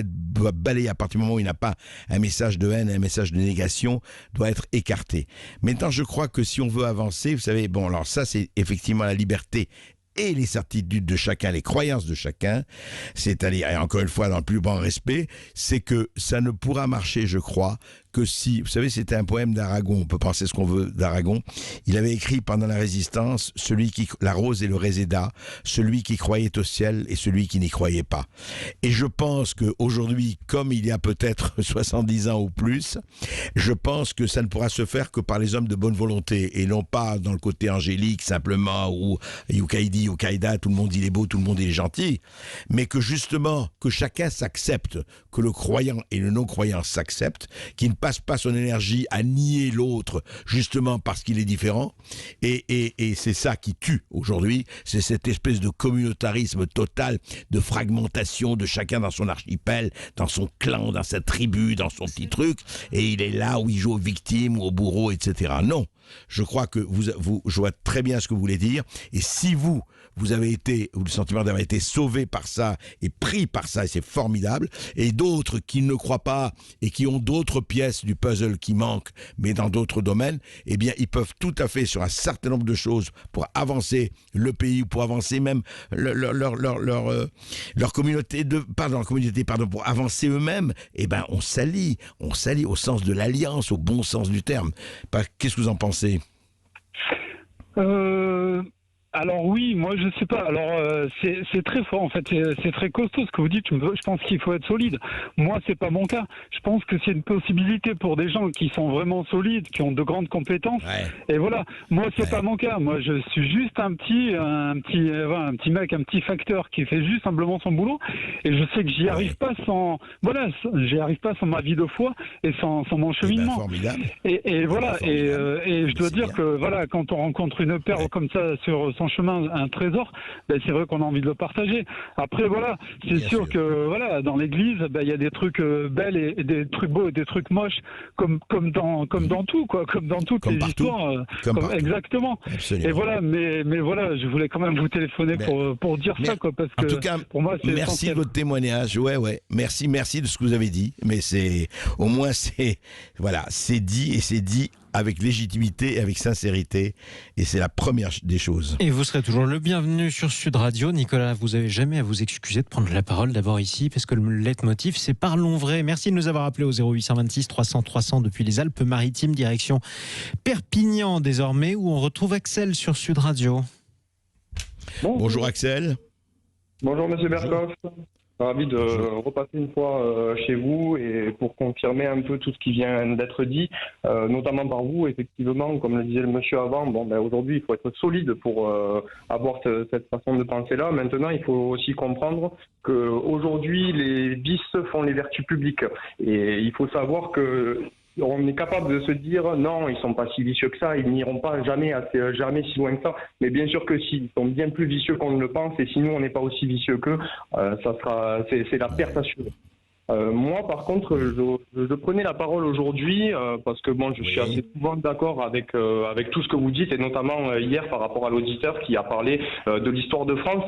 balayé à partir du moment où il n'a pas un message de haine, un message de négation, doit être écarté. Maintenant, je crois que si on veut avancer, vous savez, bon, alors ça, c'est effectivement la liberté et les certitudes de chacun, les croyances de chacun, c'est-à-dire, et encore une fois, dans le plus grand respect, c'est que ça ne pourra marcher, je crois, que si, vous savez, c'était un poème d'Aragon, on peut penser ce qu'on veut d'Aragon, il avait écrit pendant la Résistance, la rose et le réséda, celui qui croyait au ciel et celui qui n'y croyait pas. Et je pense qu'aujourd'hui, comme il y a peut-être 70 ans ou plus, je pense que ça ne pourra se faire que par les hommes de bonne volonté, et non pas dans le côté angélique, simplement, ou Yukaidi, Yukaïda, tout le monde il est beau, tout le monde il est gentil, mais que justement, que chacun s'accepte, que le croyant et le non-croyant s'acceptent, qu'il ne passe pas son énergie à nier l'autre justement parce qu'il est différent, et c'est ça qui tue aujourd'hui, c'est cette espèce de communautarisme total, de fragmentation de chacun dans son archipel, dans son clan, dans sa tribu, dans son petit truc, et il est là où il joue aux victimes ou aux bourreaux, etc. Non, je crois que je vois très bien ce que vous voulez dire, et si vous avez été, ou le sentiment d'avoir été sauvé par ça et pris par ça, et c'est formidable, et d'autres qui ne croient pas et qui ont d'autres pièces du puzzle qui manquent, mais dans d'autres domaines, eh bien, ils peuvent tout à fait, sur un certain nombre de choses, pour avancer le pays, ou pour avancer même leur communauté, pour avancer eux-mêmes, eh ben, on s'allie au sens de l'alliance, au bon sens du terme. Qu'est-ce que vous en pensez ? Alors oui, moi je sais pas. Alors c'est très fort en fait, c'est très costaud ce que vous dites. Je pense qu'il faut être solide. Moi c'est pas mon cas. Je pense que c'est une possibilité pour des gens qui sont vraiment solides, qui ont de grandes compétences. Et voilà. Moi c'est pas mon cas. Moi je suis juste un petit mec, un petit facteur qui fait juste simplement son boulot. Et je sais que j'y arrive pas sans ma vie de foi et sans mon cheminement. Formidable. Et voilà. Et je dois dire que voilà, quand on rencontre une perle comme ça sur son chemin, un trésor, ben c'est vrai qu'on a envie de le partager. Après voilà, c'est sûr que voilà, dans l'église, ben il y a des trucs belles et des trucs beaux et des trucs moches, comme dans tout quoi, comme dans toutes les histoires. Exactement. Absolument. Et voilà, mais voilà, je voulais quand même vous téléphoner pour dire ça quoi, parce que en tout cas, pour moi c'est merci essentiel. De votre témoignage. Ouais. Merci de ce que vous avez dit. Mais c'est au moins c'est dit, et c'est dit avec légitimité et avec sincérité, et c'est la première des choses. Et vous serez toujours le bienvenu sur Sud Radio. Nicolas, vous n'avez jamais à vous excuser de prendre la parole d'abord ici, parce que le leitmotiv, c'est parlons vrai. Merci de nous avoir appelés au 0826 300 300 depuis les Alpes-Maritimes, direction Perpignan désormais, où on retrouve Axel sur Sud Radio. Bonjour Axel. Bonjour Monsieur Berkoff. Ravi de repasser une fois chez vous et pour confirmer un peu tout ce qui vient d'être dit, notamment par vous, effectivement, comme le disait le monsieur avant, aujourd'hui il faut être solide pour avoir cette façon de penser-là. Maintenant, il faut aussi comprendre qu'aujourd'hui, les vices font les vertus publiques. Et il faut savoir que on est capable de se dire non, ils sont pas si vicieux que ça, ils n'iront pas jamais si loin que ça. Mais bien sûr que si, ils sont bien plus vicieux qu'on ne le pense, et si nous on n'est pas aussi vicieux qu'eux, c'est la perte assurée. Moi, par contre, je prenais la parole aujourd'hui parce que bon, je suis assez souvent d'accord avec tout ce que vous dites, et notamment hier par rapport à l'auditeur qui a parlé de l'histoire de France,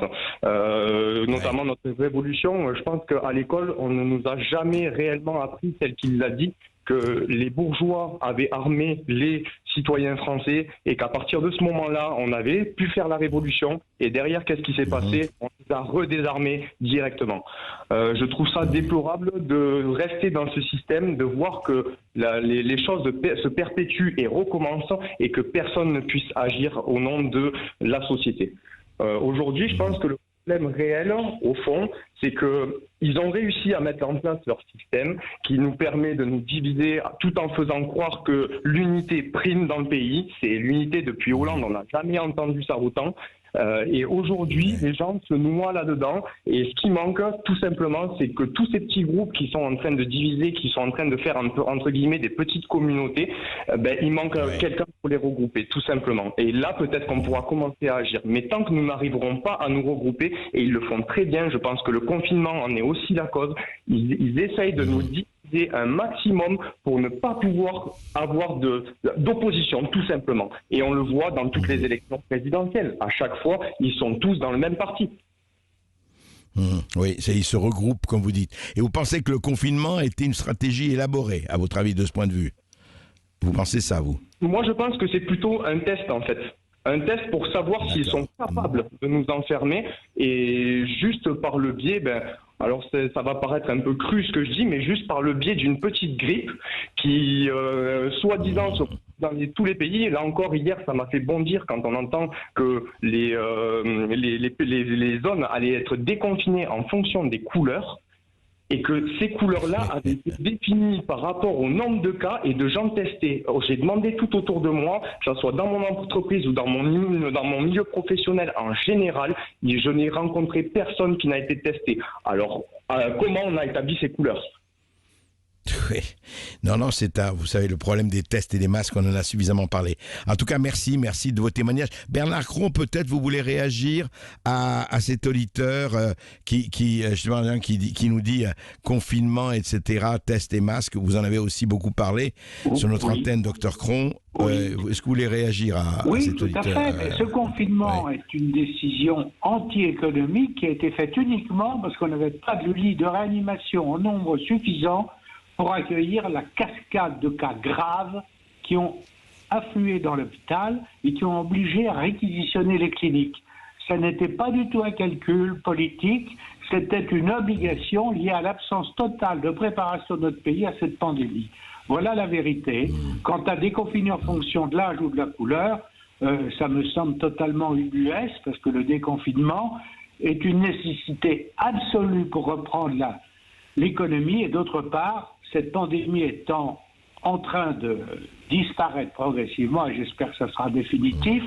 notamment notre révolution. Je pense qu'à l'école, on ne nous a jamais réellement appris, tel qu'il l'a dit, que les bourgeois avaient armé les citoyens français et qu'à partir de ce moment-là, on avait pu faire la révolution. Et derrière, qu'est-ce qui s'est passé? On nous a redésarmés directement. Je trouve ça déplorable de rester dans ce système, de voir que les choses se perpétuent et recommencent et que personne ne puisse agir au nom de la société. Aujourd'hui, je pense que le problème réel, au fond, c'est qu'ils ont réussi à mettre en place leur système qui nous permet de nous diviser tout en faisant croire que l'unité prime dans le pays. C'est l'unité depuis Hollande, on n'a jamais entendu ça autant. Et aujourd'hui, les gens se noient là-dedans. Et ce qui manque, tout simplement, c'est que tous ces petits groupes qui sont en train de diviser, qui sont en train de faire un peu, entre guillemets, des petites communautés, il manque quelqu'un pour les regrouper, tout simplement. Et là, peut-être qu'on pourra commencer à agir. Mais tant que nous n'arriverons pas à nous regrouper, et ils le font très bien, je pense que le confinement en est aussi la cause, ils essayent de nous diviser un maximum pour ne pas pouvoir avoir d'opposition, tout simplement. Et on le voit dans toutes les élections présidentielles. À chaque fois, ils sont tous dans le même parti. Oui, ils se regroupent, comme vous dites. Et vous pensez que le confinement était une stratégie élaborée, à votre avis, de ce point de vue? Vous pensez ça, vous? Moi, je pense que c'est plutôt un test, en fait. Un test pour savoir s'ils sont capables de nous enfermer, et juste par le biais, alors ça va paraître un peu cru ce que je dis, mais juste par le biais d'une petite grippe qui, soi-disant, dans tous les pays, là encore hier, ça m'a fait bondir quand on entend que les zones allaient être déconfinées en fonction des couleurs. Et que ces couleurs-là avaient été définies par rapport au nombre de cas et de gens testés. J'ai demandé tout autour de moi, que ce soit dans mon entreprise ou dans mon milieu professionnel en général, et je n'ai rencontré personne qui n'a été testé. Alors, comment on a établi ces couleurs ? Oui. Non, vous savez, le problème des tests et des masques, on en a suffisamment parlé. En tout cas, merci de vos témoignages. Bernard Cron, peut-être vous voulez réagir à cet auditeur qui nous dit confinement, etc., tests et masques. Vous en avez aussi beaucoup parlé sur notre antenne, Dr Cron. Est-ce que vous voulez réagir à cet auditeur? Oui, tout à fait. Ce confinement est une décision anti-économique qui a été faite uniquement parce qu'on n'avait pas de lit de réanimation en nombre suffisant pour accueillir la cascade de cas graves qui ont afflué dans l'hôpital et qui ont obligé à réquisitionner les cliniques. Ça n'était pas du tout un calcul politique, c'était une obligation liée à l'absence totale de préparation de notre pays à cette pandémie. Voilà la vérité. Quant à déconfiner en fonction de l'âge ou de la couleur, ça me semble totalement ubuesque parce que le déconfinement est une nécessité absolue pour reprendre l'économie et d'autre part, cette pandémie étant en train de disparaître progressivement, et j'espère que ça sera définitif,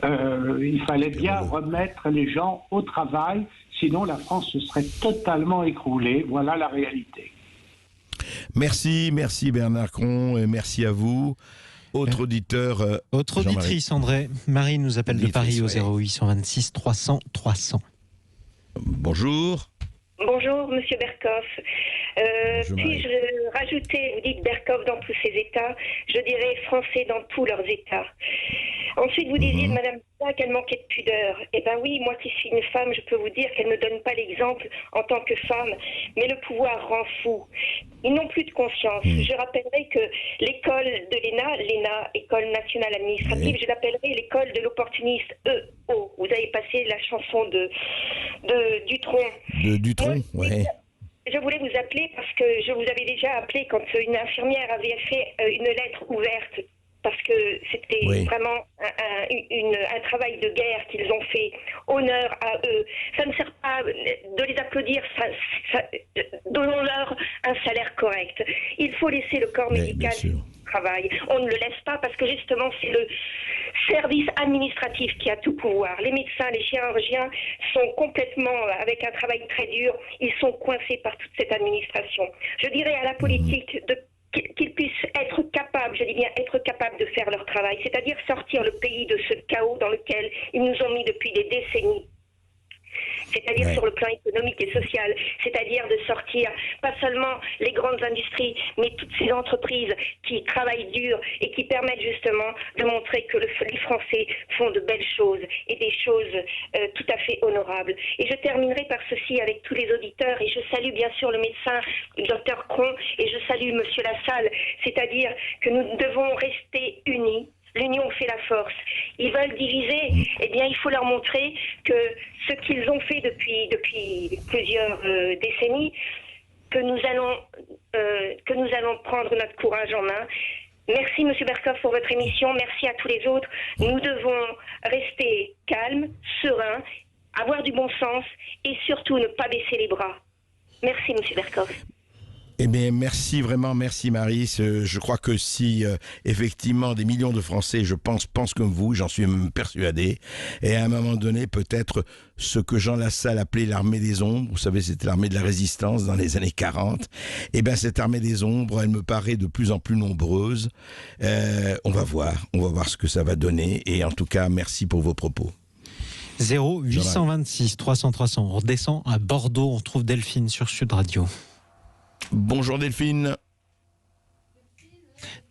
il fallait bien remettre les gens au travail, sinon la France se serait totalement écroulée. Voilà la réalité. Merci Bernard Cron, et merci à vous. Autre auditeur. Autre auditrice, André. Marie nous appelle de Paris au 0826 300 300. Bonjour. Bonjour, Monsieur Berkoff. Puis-je rajouter, vous dites Berkoff dans tous ses états, je dirais français dans tous leurs états. Ensuite, vous disiez de Madame qu'elle manquait de pudeur. Eh bien oui, moi qui suis une femme, je peux vous dire qu'elle ne donne pas l'exemple en tant que femme, mais le pouvoir rend fou. Ils n'ont plus de conscience. Je rappellerai que l'école de l'ENA, École nationale administrative, je l'appellerai l'école de l'opportuniste EO. Vous avez passé la chanson de Dutronc. De Dutronc, oui. Je voulais vous appeler parce que je vous avais déjà appelé quand une infirmière avait fait une lettre ouverte parce que c'était vraiment un travail de guerre qu'ils ont fait. Honneur à eux. Ça ne sert pas de les applaudir, donnons-leur un salaire correct. Il faut laisser le corps médical travail. On ne le laisse pas parce que justement c'est le service administratif qui a tout pouvoir. Les médecins, les chirurgiens sont complètement, avec un travail très dur, ils sont coincés par toute cette administration. Je dirais à la politique qu'ils puissent être capables, je dis bien être capables de faire leur travail, c'est-à-dire sortir le pays de ce chaos dans lequel ils nous ont mis depuis des décennies. c'est-à-dire sur le plan économique et social, c'est-à-dire de sortir pas seulement les grandes industries, mais toutes ces entreprises qui travaillent dur et qui permettent justement de montrer que les Français font de belles choses et des choses tout à fait honorables. Et je terminerai par ceci avec tous les auditeurs, et je salue bien sûr le médecin, le docteur Cron, et je salue monsieur Lassalle, c'est-à-dire que nous devons rester unis. L'union fait la force. Ils veulent diviser, eh bien il faut leur montrer que ce qu'ils ont fait depuis plusieurs décennies, que nous allons prendre notre courage en main. Merci Monsieur Berkoff pour votre émission, merci à tous les autres. Nous devons rester calmes, sereins, avoir du bon sens et surtout ne pas baisser les bras. Merci Monsieur Berkoff. Eh bien, merci vraiment, merci Marie. Je crois que si effectivement des millions de Français, je pense comme vous, j'en suis même persuadé, et à un moment donné, peut-être ce que Jean Lassalle appelait l'armée des ombres, vous savez, c'était l'armée de la résistance dans les années 40, eh bien cette armée des ombres, elle me paraît de plus en plus nombreuse. On va voir ce que ça va donner, et en tout cas, merci pour vos propos. 0826 300 300, on redescend à Bordeaux, on retrouve Delphine sur Sud Radio. Bonjour Delphine.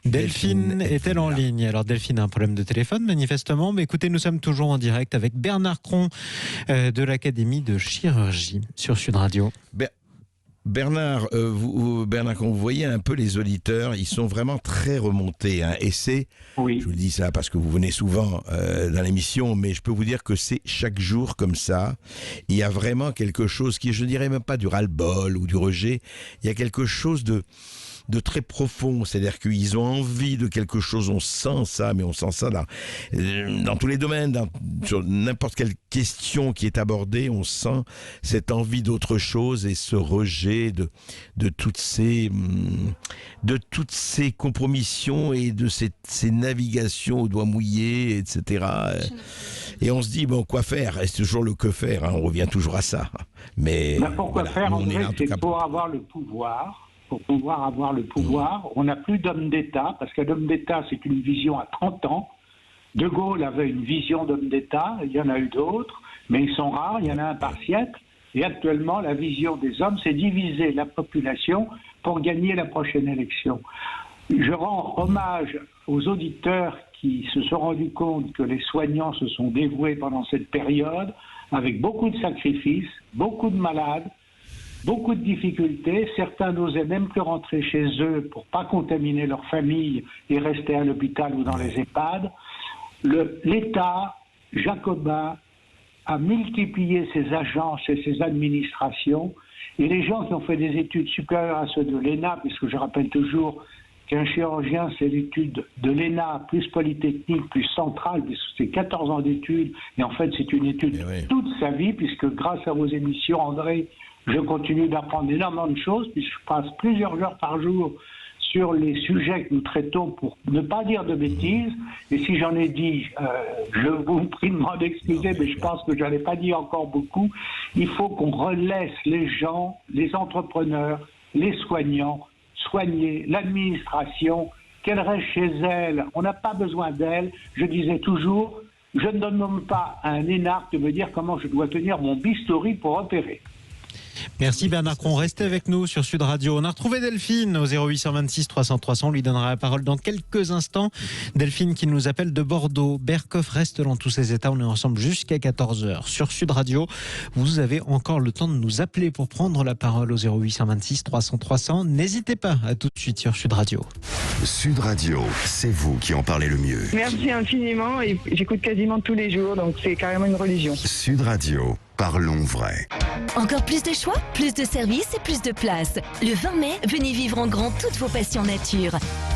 Delphine est-elle en ligne? Alors Delphine a un problème de téléphone manifestement, mais écoutez, nous sommes toujours en direct avec Bernard Cron de l'Académie de chirurgie sur Sud Radio. Bernard, Bernard, quand vous voyez un peu les auditeurs, ils sont vraiment très remontés. Hein, et c'est, je vous le dis ça parce que vous venez souvent dans l'émission, mais je peux vous dire que c'est chaque jour comme ça. Il y a vraiment quelque chose qui, je dirais même pas du ras-le-bol ou du rejet, il y a quelque chose de très profond, c'est-à-dire qu'ils ont envie de quelque chose, on sent ça, mais on sent ça dans tous les domaines, sur n'importe quelle question qui est abordée, on sent cette envie d'autre chose et ce rejet de toutes ces compromissions et de ces navigations aux doigts mouillés, etc. Et on se dit, bon, quoi faire? C'est toujours le que faire, hein, on revient toujours à ça. Mais pourquoi faire, en fait, c'est pour avoir le pouvoir. Pour pouvoir avoir le pouvoir, on n'a plus d'homme d'État, parce qu'un homme d'État, c'est une vision à 30 ans. De Gaulle avait une vision d'homme d'État, il y en a eu d'autres, mais ils sont rares, il y en a un par siècle. Et actuellement, la vision des hommes, c'est diviser la population pour gagner la prochaine élection. Je rends hommage aux auditeurs qui se sont rendus compte que les soignants se sont dévoués pendant cette période, avec beaucoup de sacrifices, beaucoup de malades, beaucoup de difficultés. Certains n'osaient même plus rentrer chez eux pour pas contaminer leur famille et rester à l'hôpital ou dans les EHPAD. L'État jacobin a multiplié ses agences et ses administrations, et les gens qui ont fait des études supérieures à ceux de l'ENA, puisque je rappelle toujours qu'un chirurgien, c'est l'étude de l'ENA, plus Polytechnique, plus Centrale, puisque c'est 14 ans d'études, et en fait c'est une étude toute sa vie, puisque grâce à vos émissions, André, je continue d'apprendre énormément de choses, puisque je passe plusieurs heures par jour sur les sujets que nous traitons pour ne pas dire de bêtises. Et si j'en ai dit, je vous prie de m'en excuser, mais je pense que je n'en ai pas dit encore beaucoup. Il faut qu'on relaisse les gens, les entrepreneurs, les soignants, soigner l'administration, qu'elle reste chez elle. On n'a pas besoin d'elle. Je disais toujours, je ne donne même pas à un énarque de me dire comment je dois tenir mon bistouri pour opérer. Merci Bernard Cron, restez avec nous sur Sud Radio. On a retrouvé Delphine au 0826 300 300, on lui donnera la parole dans quelques instants. Delphine qui nous appelle de Bordeaux. Berkoff reste dans tous ses états, on est ensemble jusqu'à 14h sur Sud Radio. Vous avez encore le temps de nous appeler pour prendre la parole au 0826 300 300. N'hésitez pas, à tout de suite sur Sud Radio. Sud Radio, c'est vous qui en parlez le mieux. Merci infiniment et j'écoute quasiment tous les jours, donc c'est carrément une religion. Sud Radio, parlons vrai. Encore plus de choix, plus de services et plus de place. Le 20 mai, venez vivre en grand toutes vos passions nature.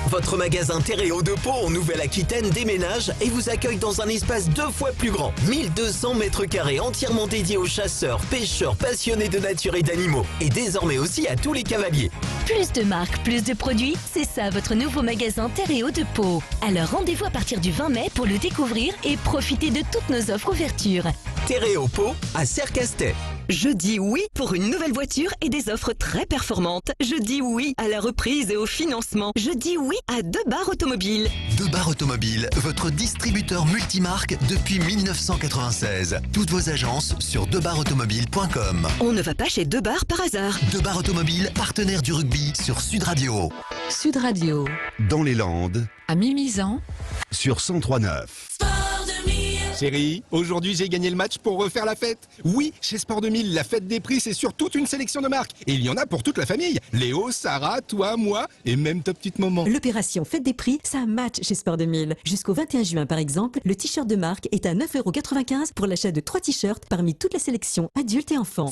Votre magasin Terréo de Pau en Nouvelle-Aquitaine déménage et vous accueille dans un espace 2 fois plus grand. 1200 mètres carrés entièrement dédiés aux chasseurs, pêcheurs, passionnés de nature et d'animaux. Et désormais aussi à tous les cavaliers. Plus de marques, plus de produits, c'est ça votre nouveau magasin Terréo de Pau. Alors rendez-vous à partir du 20 mai pour le découvrir et profiter de toutes nos offres ouvertures. Terréo Pau à Sercastet. Je dis oui pour une nouvelle voiture et des offres très performantes. Je dis oui à la reprise et au financement. Je dis oui à 2 Bar Automobile. 2 Bar Automobile, votre distributeur multimarque depuis 1996. Toutes vos agences sur 2barautomobile.com. On ne va pas chez 2 Bar par hasard. 2 Bar Automobile, partenaire du rugby sur Sud Radio. Sud Radio. Dans les Landes, À Mimizan. sur 103.9. Chérie, aujourd'hui j'ai gagné le match pour refaire la fête. Oui, chez Sport 2000, la fête des prix, c'est sur toute une sélection de marques. Et il y en a pour toute la famille. Léo, Sarah, toi, moi et même ta petite maman. L'opération Fête des prix, c'est un match chez Sport 2000. Jusqu'au 21 juin, par exemple, le t-shirt de marque est à 9,95 € pour l'achat de 3 t-shirts parmi toute la sélection adultes et enfants.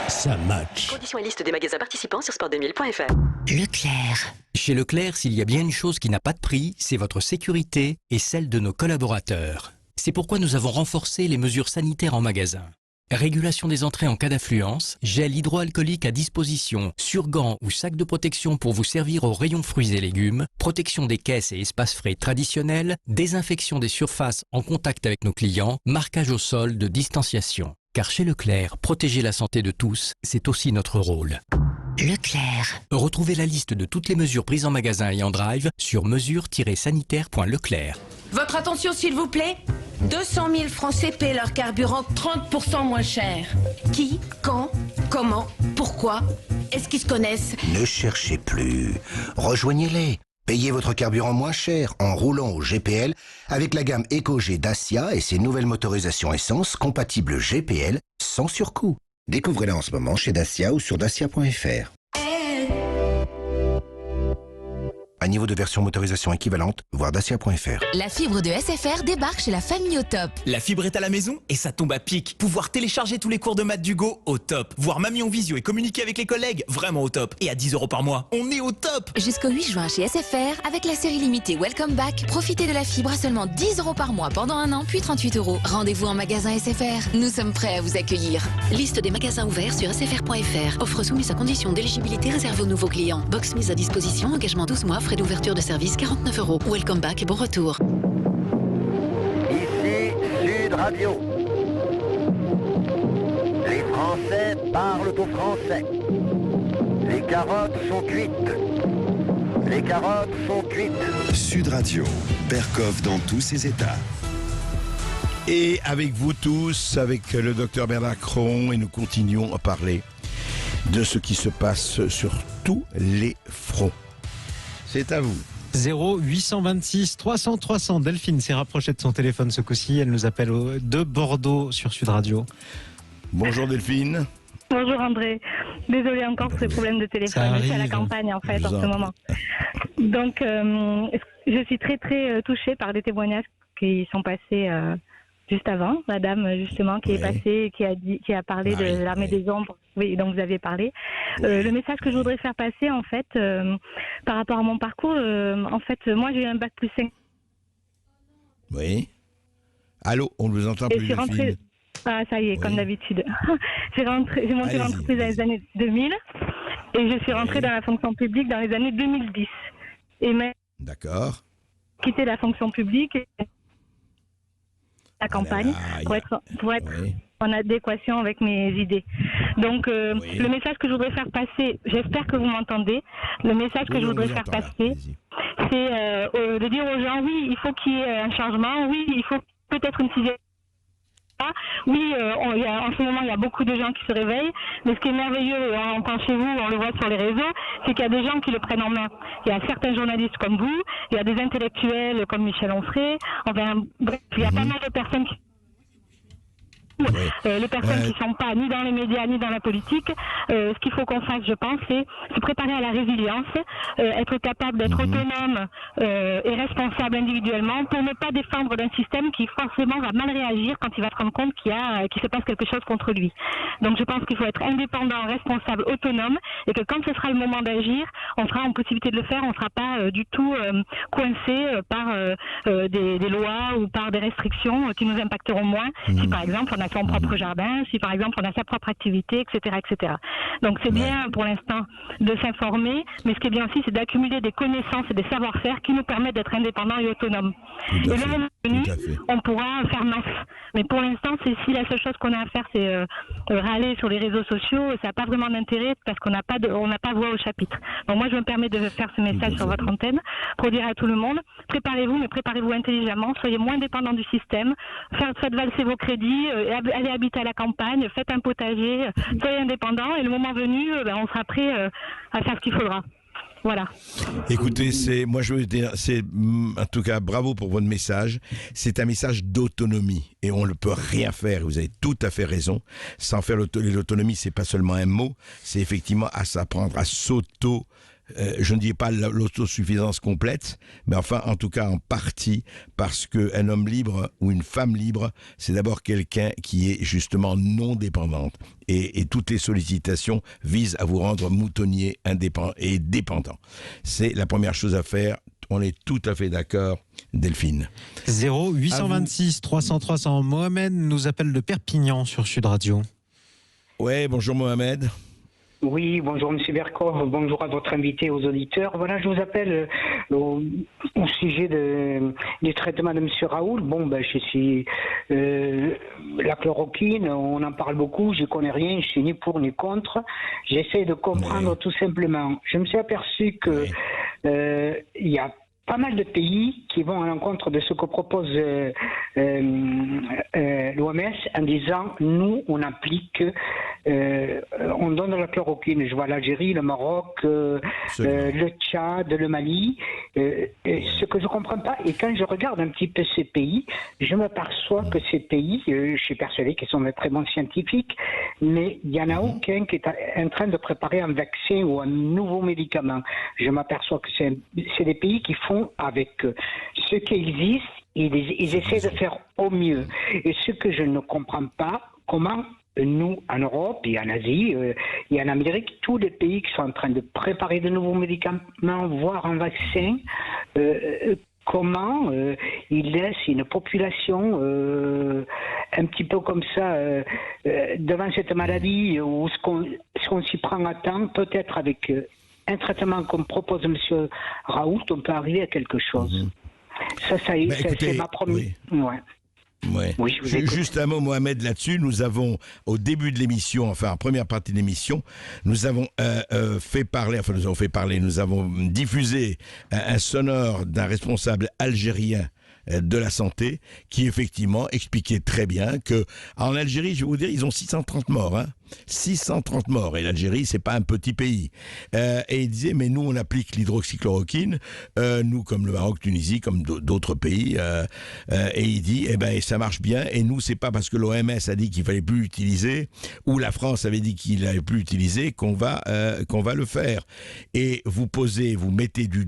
Ça match. Conditions et liste des magasins participants sur sport2000.fr. Leclerc. Chez Leclerc, s'il y a bien une chose qui n'a pas de prix, c'est votre sécurité et celle de nos collaborateurs. C'est pourquoi nous avons renforcé les mesures sanitaires en magasin. Régulation des entrées en cas d'affluence, gel hydroalcoolique à disposition, surgants ou sacs de protection pour vous servir au rayon fruits et légumes, protection des caisses et espaces frais traditionnels, désinfection des surfaces en contact avec nos clients, marquage au sol de distanciation. Car chez Leclerc, protéger la santé de tous, c'est aussi notre rôle. Leclerc. Retrouvez la liste de toutes les mesures prises en magasin et en drive sur mesures-sanitaires.leclerc. Votre attention s'il vous plaît. 200 000 Français paient leur carburant 30% moins cher. Qui, quand, comment, pourquoi? Est-ce qu'ils se connaissent? Ne cherchez plus. Rejoignez-les. Payez votre carburant moins cher en roulant au GPL avec la gamme EcoG Dacia et ses nouvelles motorisations essence compatibles GPL sans surcoût. Découvrez-la en ce moment chez Dacia ou sur dacia.fr. À niveau de version motorisation équivalente, voir dacia.fr. La fibre de SFR débarque chez la famille au top. La fibre est à la maison et ça tombe à pic. Pouvoir télécharger tous les cours de maths d'Hugo, au top. Voir mamie en visio et communiquer avec les collègues, vraiment au top. Et à 10 € par mois, on est au top. Jusqu'au 8 juin chez SFR, avec la série limitée Welcome Back, profitez de la fibre à seulement 10 € par mois pendant 1 an, puis 38 €. Rendez-vous en magasin SFR. Nous sommes prêts à vous accueillir. Liste des magasins ouverts sur sfr.fr. Offre soumise à condition d'éligibilité réservée aux nouveaux clients. Box mise à disposition, engagement 12 mois, frais d'ouverture de service 49 €. Welcome back et bon retour. Ici Sud Radio. Les Français parlent au français. Les carottes sont cuites. Les carottes sont cuites. Sud Radio, Berkoff dans tous ses états. Et avec vous tous, avec le docteur Bernard Cron, et nous continuons à parler de ce qui se passe sur tous les fronts. C'est à vous. 0826 300 300. Delphine s'est rapprochée de son téléphone ce coup-ci. Elle nous appelle de Bordeaux sur Sud Radio. Bonjour Delphine. Bonjour André. Désolée encore pour ces problèmes de téléphone. Je suis à la campagne en fait en ce moment. Donc je suis très très touchée par des témoignages qui sont passés juste avant. La dame justement qui est passée, qui a parlé de l'armée des ombres. Oui, dont vous avez parlé. Le message que je voudrais faire passer, en fait, par rapport à mon parcours, en fait, moi, j'ai eu un bac plus 5. Oui. Allô, on ne vous entend plus, Delphine. Ah, ça y est, comme d'habitude. J'ai monté l'entreprise dans les années 2000 et je suis rentrée dans la fonction publique dans les années 2010. Et même D'accord. Quitter la fonction publique et la campagne pour être en adéquation avec mes idées. Donc, le message que je voudrais faire passer, j'espère que vous m'entendez, le message que je voudrais faire passer, c'est de dire aux gens, oui, il faut qu'il y ait un changement, oui, il faut peut-être une sixième. Oui, en ce moment, il y a beaucoup de gens qui se réveillent, mais ce qui est merveilleux, et on entend chez vous, on le voit sur les réseaux, c'est qu'il y a des gens qui le prennent en main. Il y a certains journalistes comme vous, il y a des intellectuels comme Michel Onfray, enfin, bref, il y a pas mal de personnes qui... les personnes qui ne sont pas ni dans les médias ni dans la politique, ce qu'il faut qu'on fasse, je pense, c'est se préparer à la résilience, être capable d'être autonome et responsable individuellement pour ne pas défendre d'un système qui forcément va mal réagir quand il va se rendre compte qu'il se passe quelque chose contre lui. Donc je pense qu'il faut être indépendant, responsable, autonome et que quand ce sera le moment d'agir, on sera en possibilité de le faire, on ne sera pas du tout coincé par des lois ou par des restrictions qui nous impacteront moins si par exemple on a a son propre jardin, si par exemple on a sa propre activité, etc., etc. Donc c'est bien pour l'instant de s'informer, mais ce qui est bien aussi, c'est d'accumuler des connaissances et des savoir-faire qui nous permettent d'être indépendants et autonomes. Et le moment venu, on pourra faire masse. Mais pour l'instant, si la seule chose qu'on a à faire, c'est râler sur les réseaux sociaux, ça n'a pas vraiment d'intérêt parce qu'on n'a pas voix au chapitre. Donc moi, je me permets de faire ce message sur votre antenne pour dire à tout le monde, préparez-vous, mais préparez-vous intelligemment, soyez moins dépendants du système, faites valser vos crédits, allez habiter à la campagne, faites un potager, soyez indépendants et le moment venu, on sera prêt à faire ce qu'il faudra. Voilà. Écoutez, moi je veux dire, en tout cas bravo pour votre message. C'est un message d'autonomie et on ne peut rien faire. Vous avez tout à fait raison. Sans faire l'autonomie, c'est pas seulement un mot, c'est effectivement à s'apprendre à je ne dis pas l'autosuffisance complète, mais enfin, en tout cas, en partie, parce qu'un homme libre ou une femme libre, c'est d'abord quelqu'un qui est justement non dépendante. Et toutes les sollicitations visent à vous rendre moutonnier, indépendant et dépendant. C'est la première chose à faire. On est tout à fait d'accord, Delphine. 0826 300 300. Mohamed nous appelle de Perpignan sur Sud Radio. Ouais, bonjour Mohamed. Oui, bonjour Monsieur Berkov, bonjour à votre invité, aux auditeurs. Voilà, je vous appelle au sujet du traitement de Monsieur Raoult. Bon, je suis la chloroquine, on en parle beaucoup, je connais rien, je suis ni pour ni contre. J'essaie de comprendre tout simplement. Je me suis aperçu que il y a pas mal de pays qui vont à l'encontre de ce que propose l'OMS en disant nous on applique, on donne la chloroquine. Je vois l'Algérie, le Maroc, le Tchad, le Mali. Ce que je comprends pas, et quand je regarde un petit peu ces pays, je m'aperçois que ces pays, je suis persuadé qu'ils sont de très bons scientifiques, mais il n'y en a aucun qui est en train de préparer un vaccin ou un nouveau médicament. Je m'aperçois que c'est des pays qui font avec ce qui existe, ils essaient de faire au mieux. Et ce que je ne comprends pas, comment nous, en Europe et en Asie et en Amérique, tous les pays qui sont en train de préparer de nouveaux médicaments, voire un vaccin, comment ils laissent une population un petit peu comme ça devant cette maladie, ou ce qu'on s'y prend à temps, peut-être avec un traitement comme propose M. Raoult, on peut arriver à quelque chose. C'est ma première... Oui, juste un mot, Mohamed, là-dessus. Nous avons, au début de l'émission, enfin en première partie de l'émission, nous avons nous avons diffusé un sonore d'un responsable algérien de la santé qui effectivement expliquait très bien que en Algérie, je vais vous dire, ils ont 630 morts. 630 morts. Et l'Algérie, c'est pas un petit pays. Et il disait, mais nous, on applique l'hydroxychloroquine, nous, comme le Maroc, Tunisie, comme d'autres pays. Et il dit, ça marche bien. Et nous, c'est pas parce que l'OMS a dit qu'il fallait plus l'utiliser, ou la France avait dit qu'il n'allait plus l'utiliser, qu'on va le faire. Et vous pointez le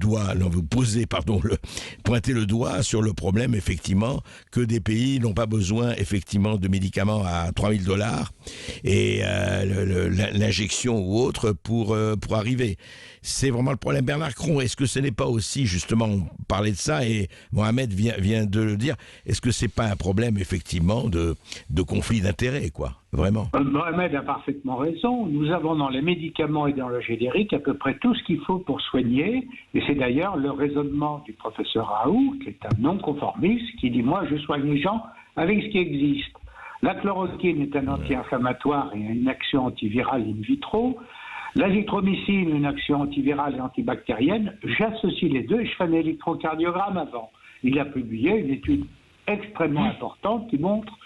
doigt sur le problème, effectivement, que des pays n'ont pas besoin, effectivement, de médicaments à $3,000 et l'injection ou autre pour arriver. C'est vraiment le problème. Bernard Cron, est-ce que ce n'est pas aussi, justement, on parlait de ça et Mohamed vient de le dire, est-ce que c'est pas un problème, effectivement, de conflit d'intérêts, quoi, vraiment? Mohamed a parfaitement raison. Nous avons dans les médicaments et dans le générique à peu près tout ce qu'il faut pour soigner, et c'est d'ailleurs le raisonnement du professeur Raoult, qui est un non-conformiste, qui dit, moi, je soigne les gens avec ce qui existe. La chloroquine est un anti-inflammatoire et une action antivirale in vitro. L'azithromycine, une action antivirale et antibactérienne. J'associe les deux et je fais un électrocardiogramme avant. Il a publié une étude extrêmement importante qui montre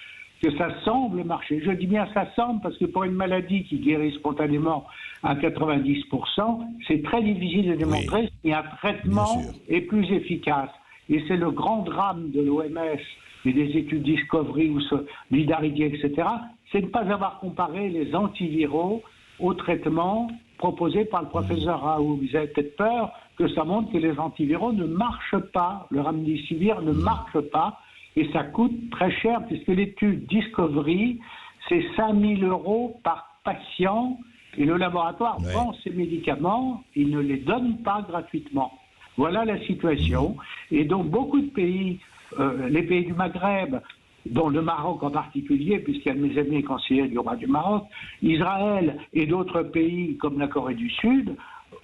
que ça semble marcher. Je dis bien ça semble parce que pour une maladie qui guérit spontanément à 90%, c'est très difficile de démontrer si un traitement est plus efficace. Et c'est le grand drame de l'OMS et des études Discovery ou Solidarité, etc., c'est de ne pas avoir comparé les antiviraux aux traitements proposés par le professeur Raoult. Vous avez peut-être peur que ça montre que les antiviraux ne marchent pas. Le remdesivir ne marche pas et ça coûte très cher puisque l'étude Discovery, c'est 5 000 € par patient et le laboratoire vend ces médicaments, il ne les donne pas gratuitement. Voilà la situation. Et donc beaucoup de pays, les pays du Maghreb, dont le Maroc en particulier, puisqu'il y a de mes amis conseillers du roi du Maroc, Israël et d'autres pays comme la Corée du Sud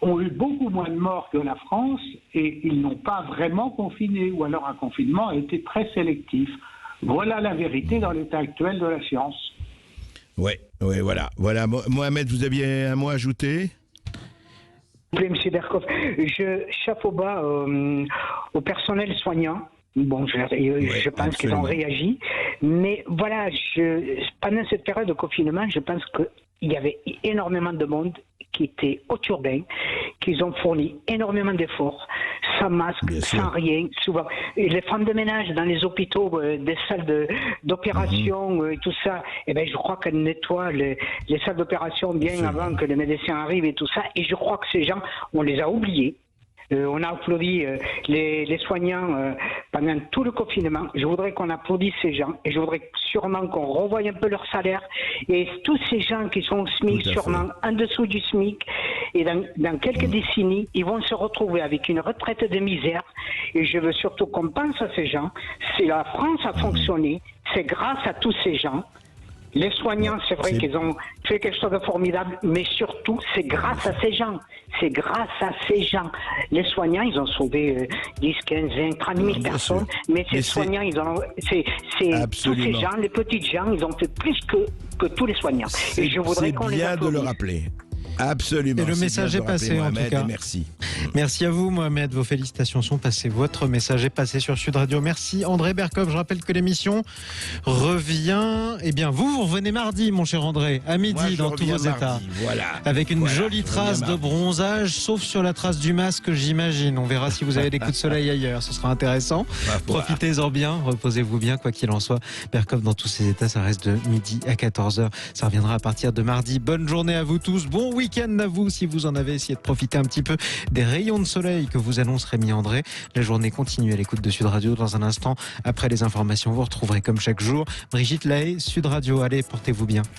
ont eu beaucoup moins de morts que la France et ils n'ont pas vraiment confiné, ou alors un confinement a été très sélectif. Voilà la vérité dans l'état actuel de la science. Oui, voilà. Mohamed, vous aviez un mot à ajouter ? Oui, M. Berkoff, chapeau bas au personnel soignant. Bon, je pense qu'ils ont réagi. Mais voilà, pendant cette période de confinement, je pense qu'il y avait énormément de monde qui était au turbin, qu'ils ont fourni énormément d'efforts, sans masque, sans rien, souvent. Et les femmes de ménage dans les hôpitaux, des salles d'opération et tout ça, je crois qu'elles nettoient les salles d'opération bien avant que les médecins arrivent et tout ça. Et je crois que ces gens, on les a oubliés. On a applaudi les soignants pendant tout le confinement. Je voudrais qu'on applaudisse ces gens et je voudrais sûrement qu'on revoie un peu leur salaire. Et tous ces gens qui sont au SMIC, sûrement en dessous du SMIC, et dans quelques décennies, ils vont se retrouver avec une retraite de misère. Et je veux surtout qu'on pense à ces gens. Si la France a fonctionné, c'est grâce à tous ces gens. Les soignants, c'est vrai qu'ils ont fait quelque chose de formidable, mais surtout, c'est grâce à ces gens. C'est grâce à ces gens. Les soignants, ils ont sauvé 10, 15, 20, 30 000 personnes, mais ces soignants, tous ces gens, les petites gens, ils ont fait plus que tous les soignants. Et je voudrais qu'on les applaudisse. C'est bien de le rappeler. Absolument. Et le message est passé, en tout cas. Merci. Merci à vous, Mohamed. Vos félicitations sont passées. Votre message est passé sur Sud Radio. Merci, André Berkoff. Je rappelle que l'émission revient. Eh bien, vous revenez mardi, mon cher André, à midi, dans tous vos états. Voilà. Avec une jolie trace de bronzage, sauf sur la trace du masque, j'imagine. On verra si vous avez des coups de soleil ailleurs. Ce sera intéressant. Profitez-en bien. Reposez-vous bien, quoi qu'il en soit. Berkoff, dans tous ses états, ça reste de midi à 14h. Ça reviendra à partir de mardi. Bonne journée à vous tous. Bon week-end à vous, si vous en avez essayé de profiter un petit peu des rayons de soleil que vous annonce Rémi André. La journée continue à l'écoute de Sud Radio. Dans un instant, après les informations, vous retrouverez comme chaque jour Brigitte Lahaye, Sud Radio. Allez, portez-vous bien.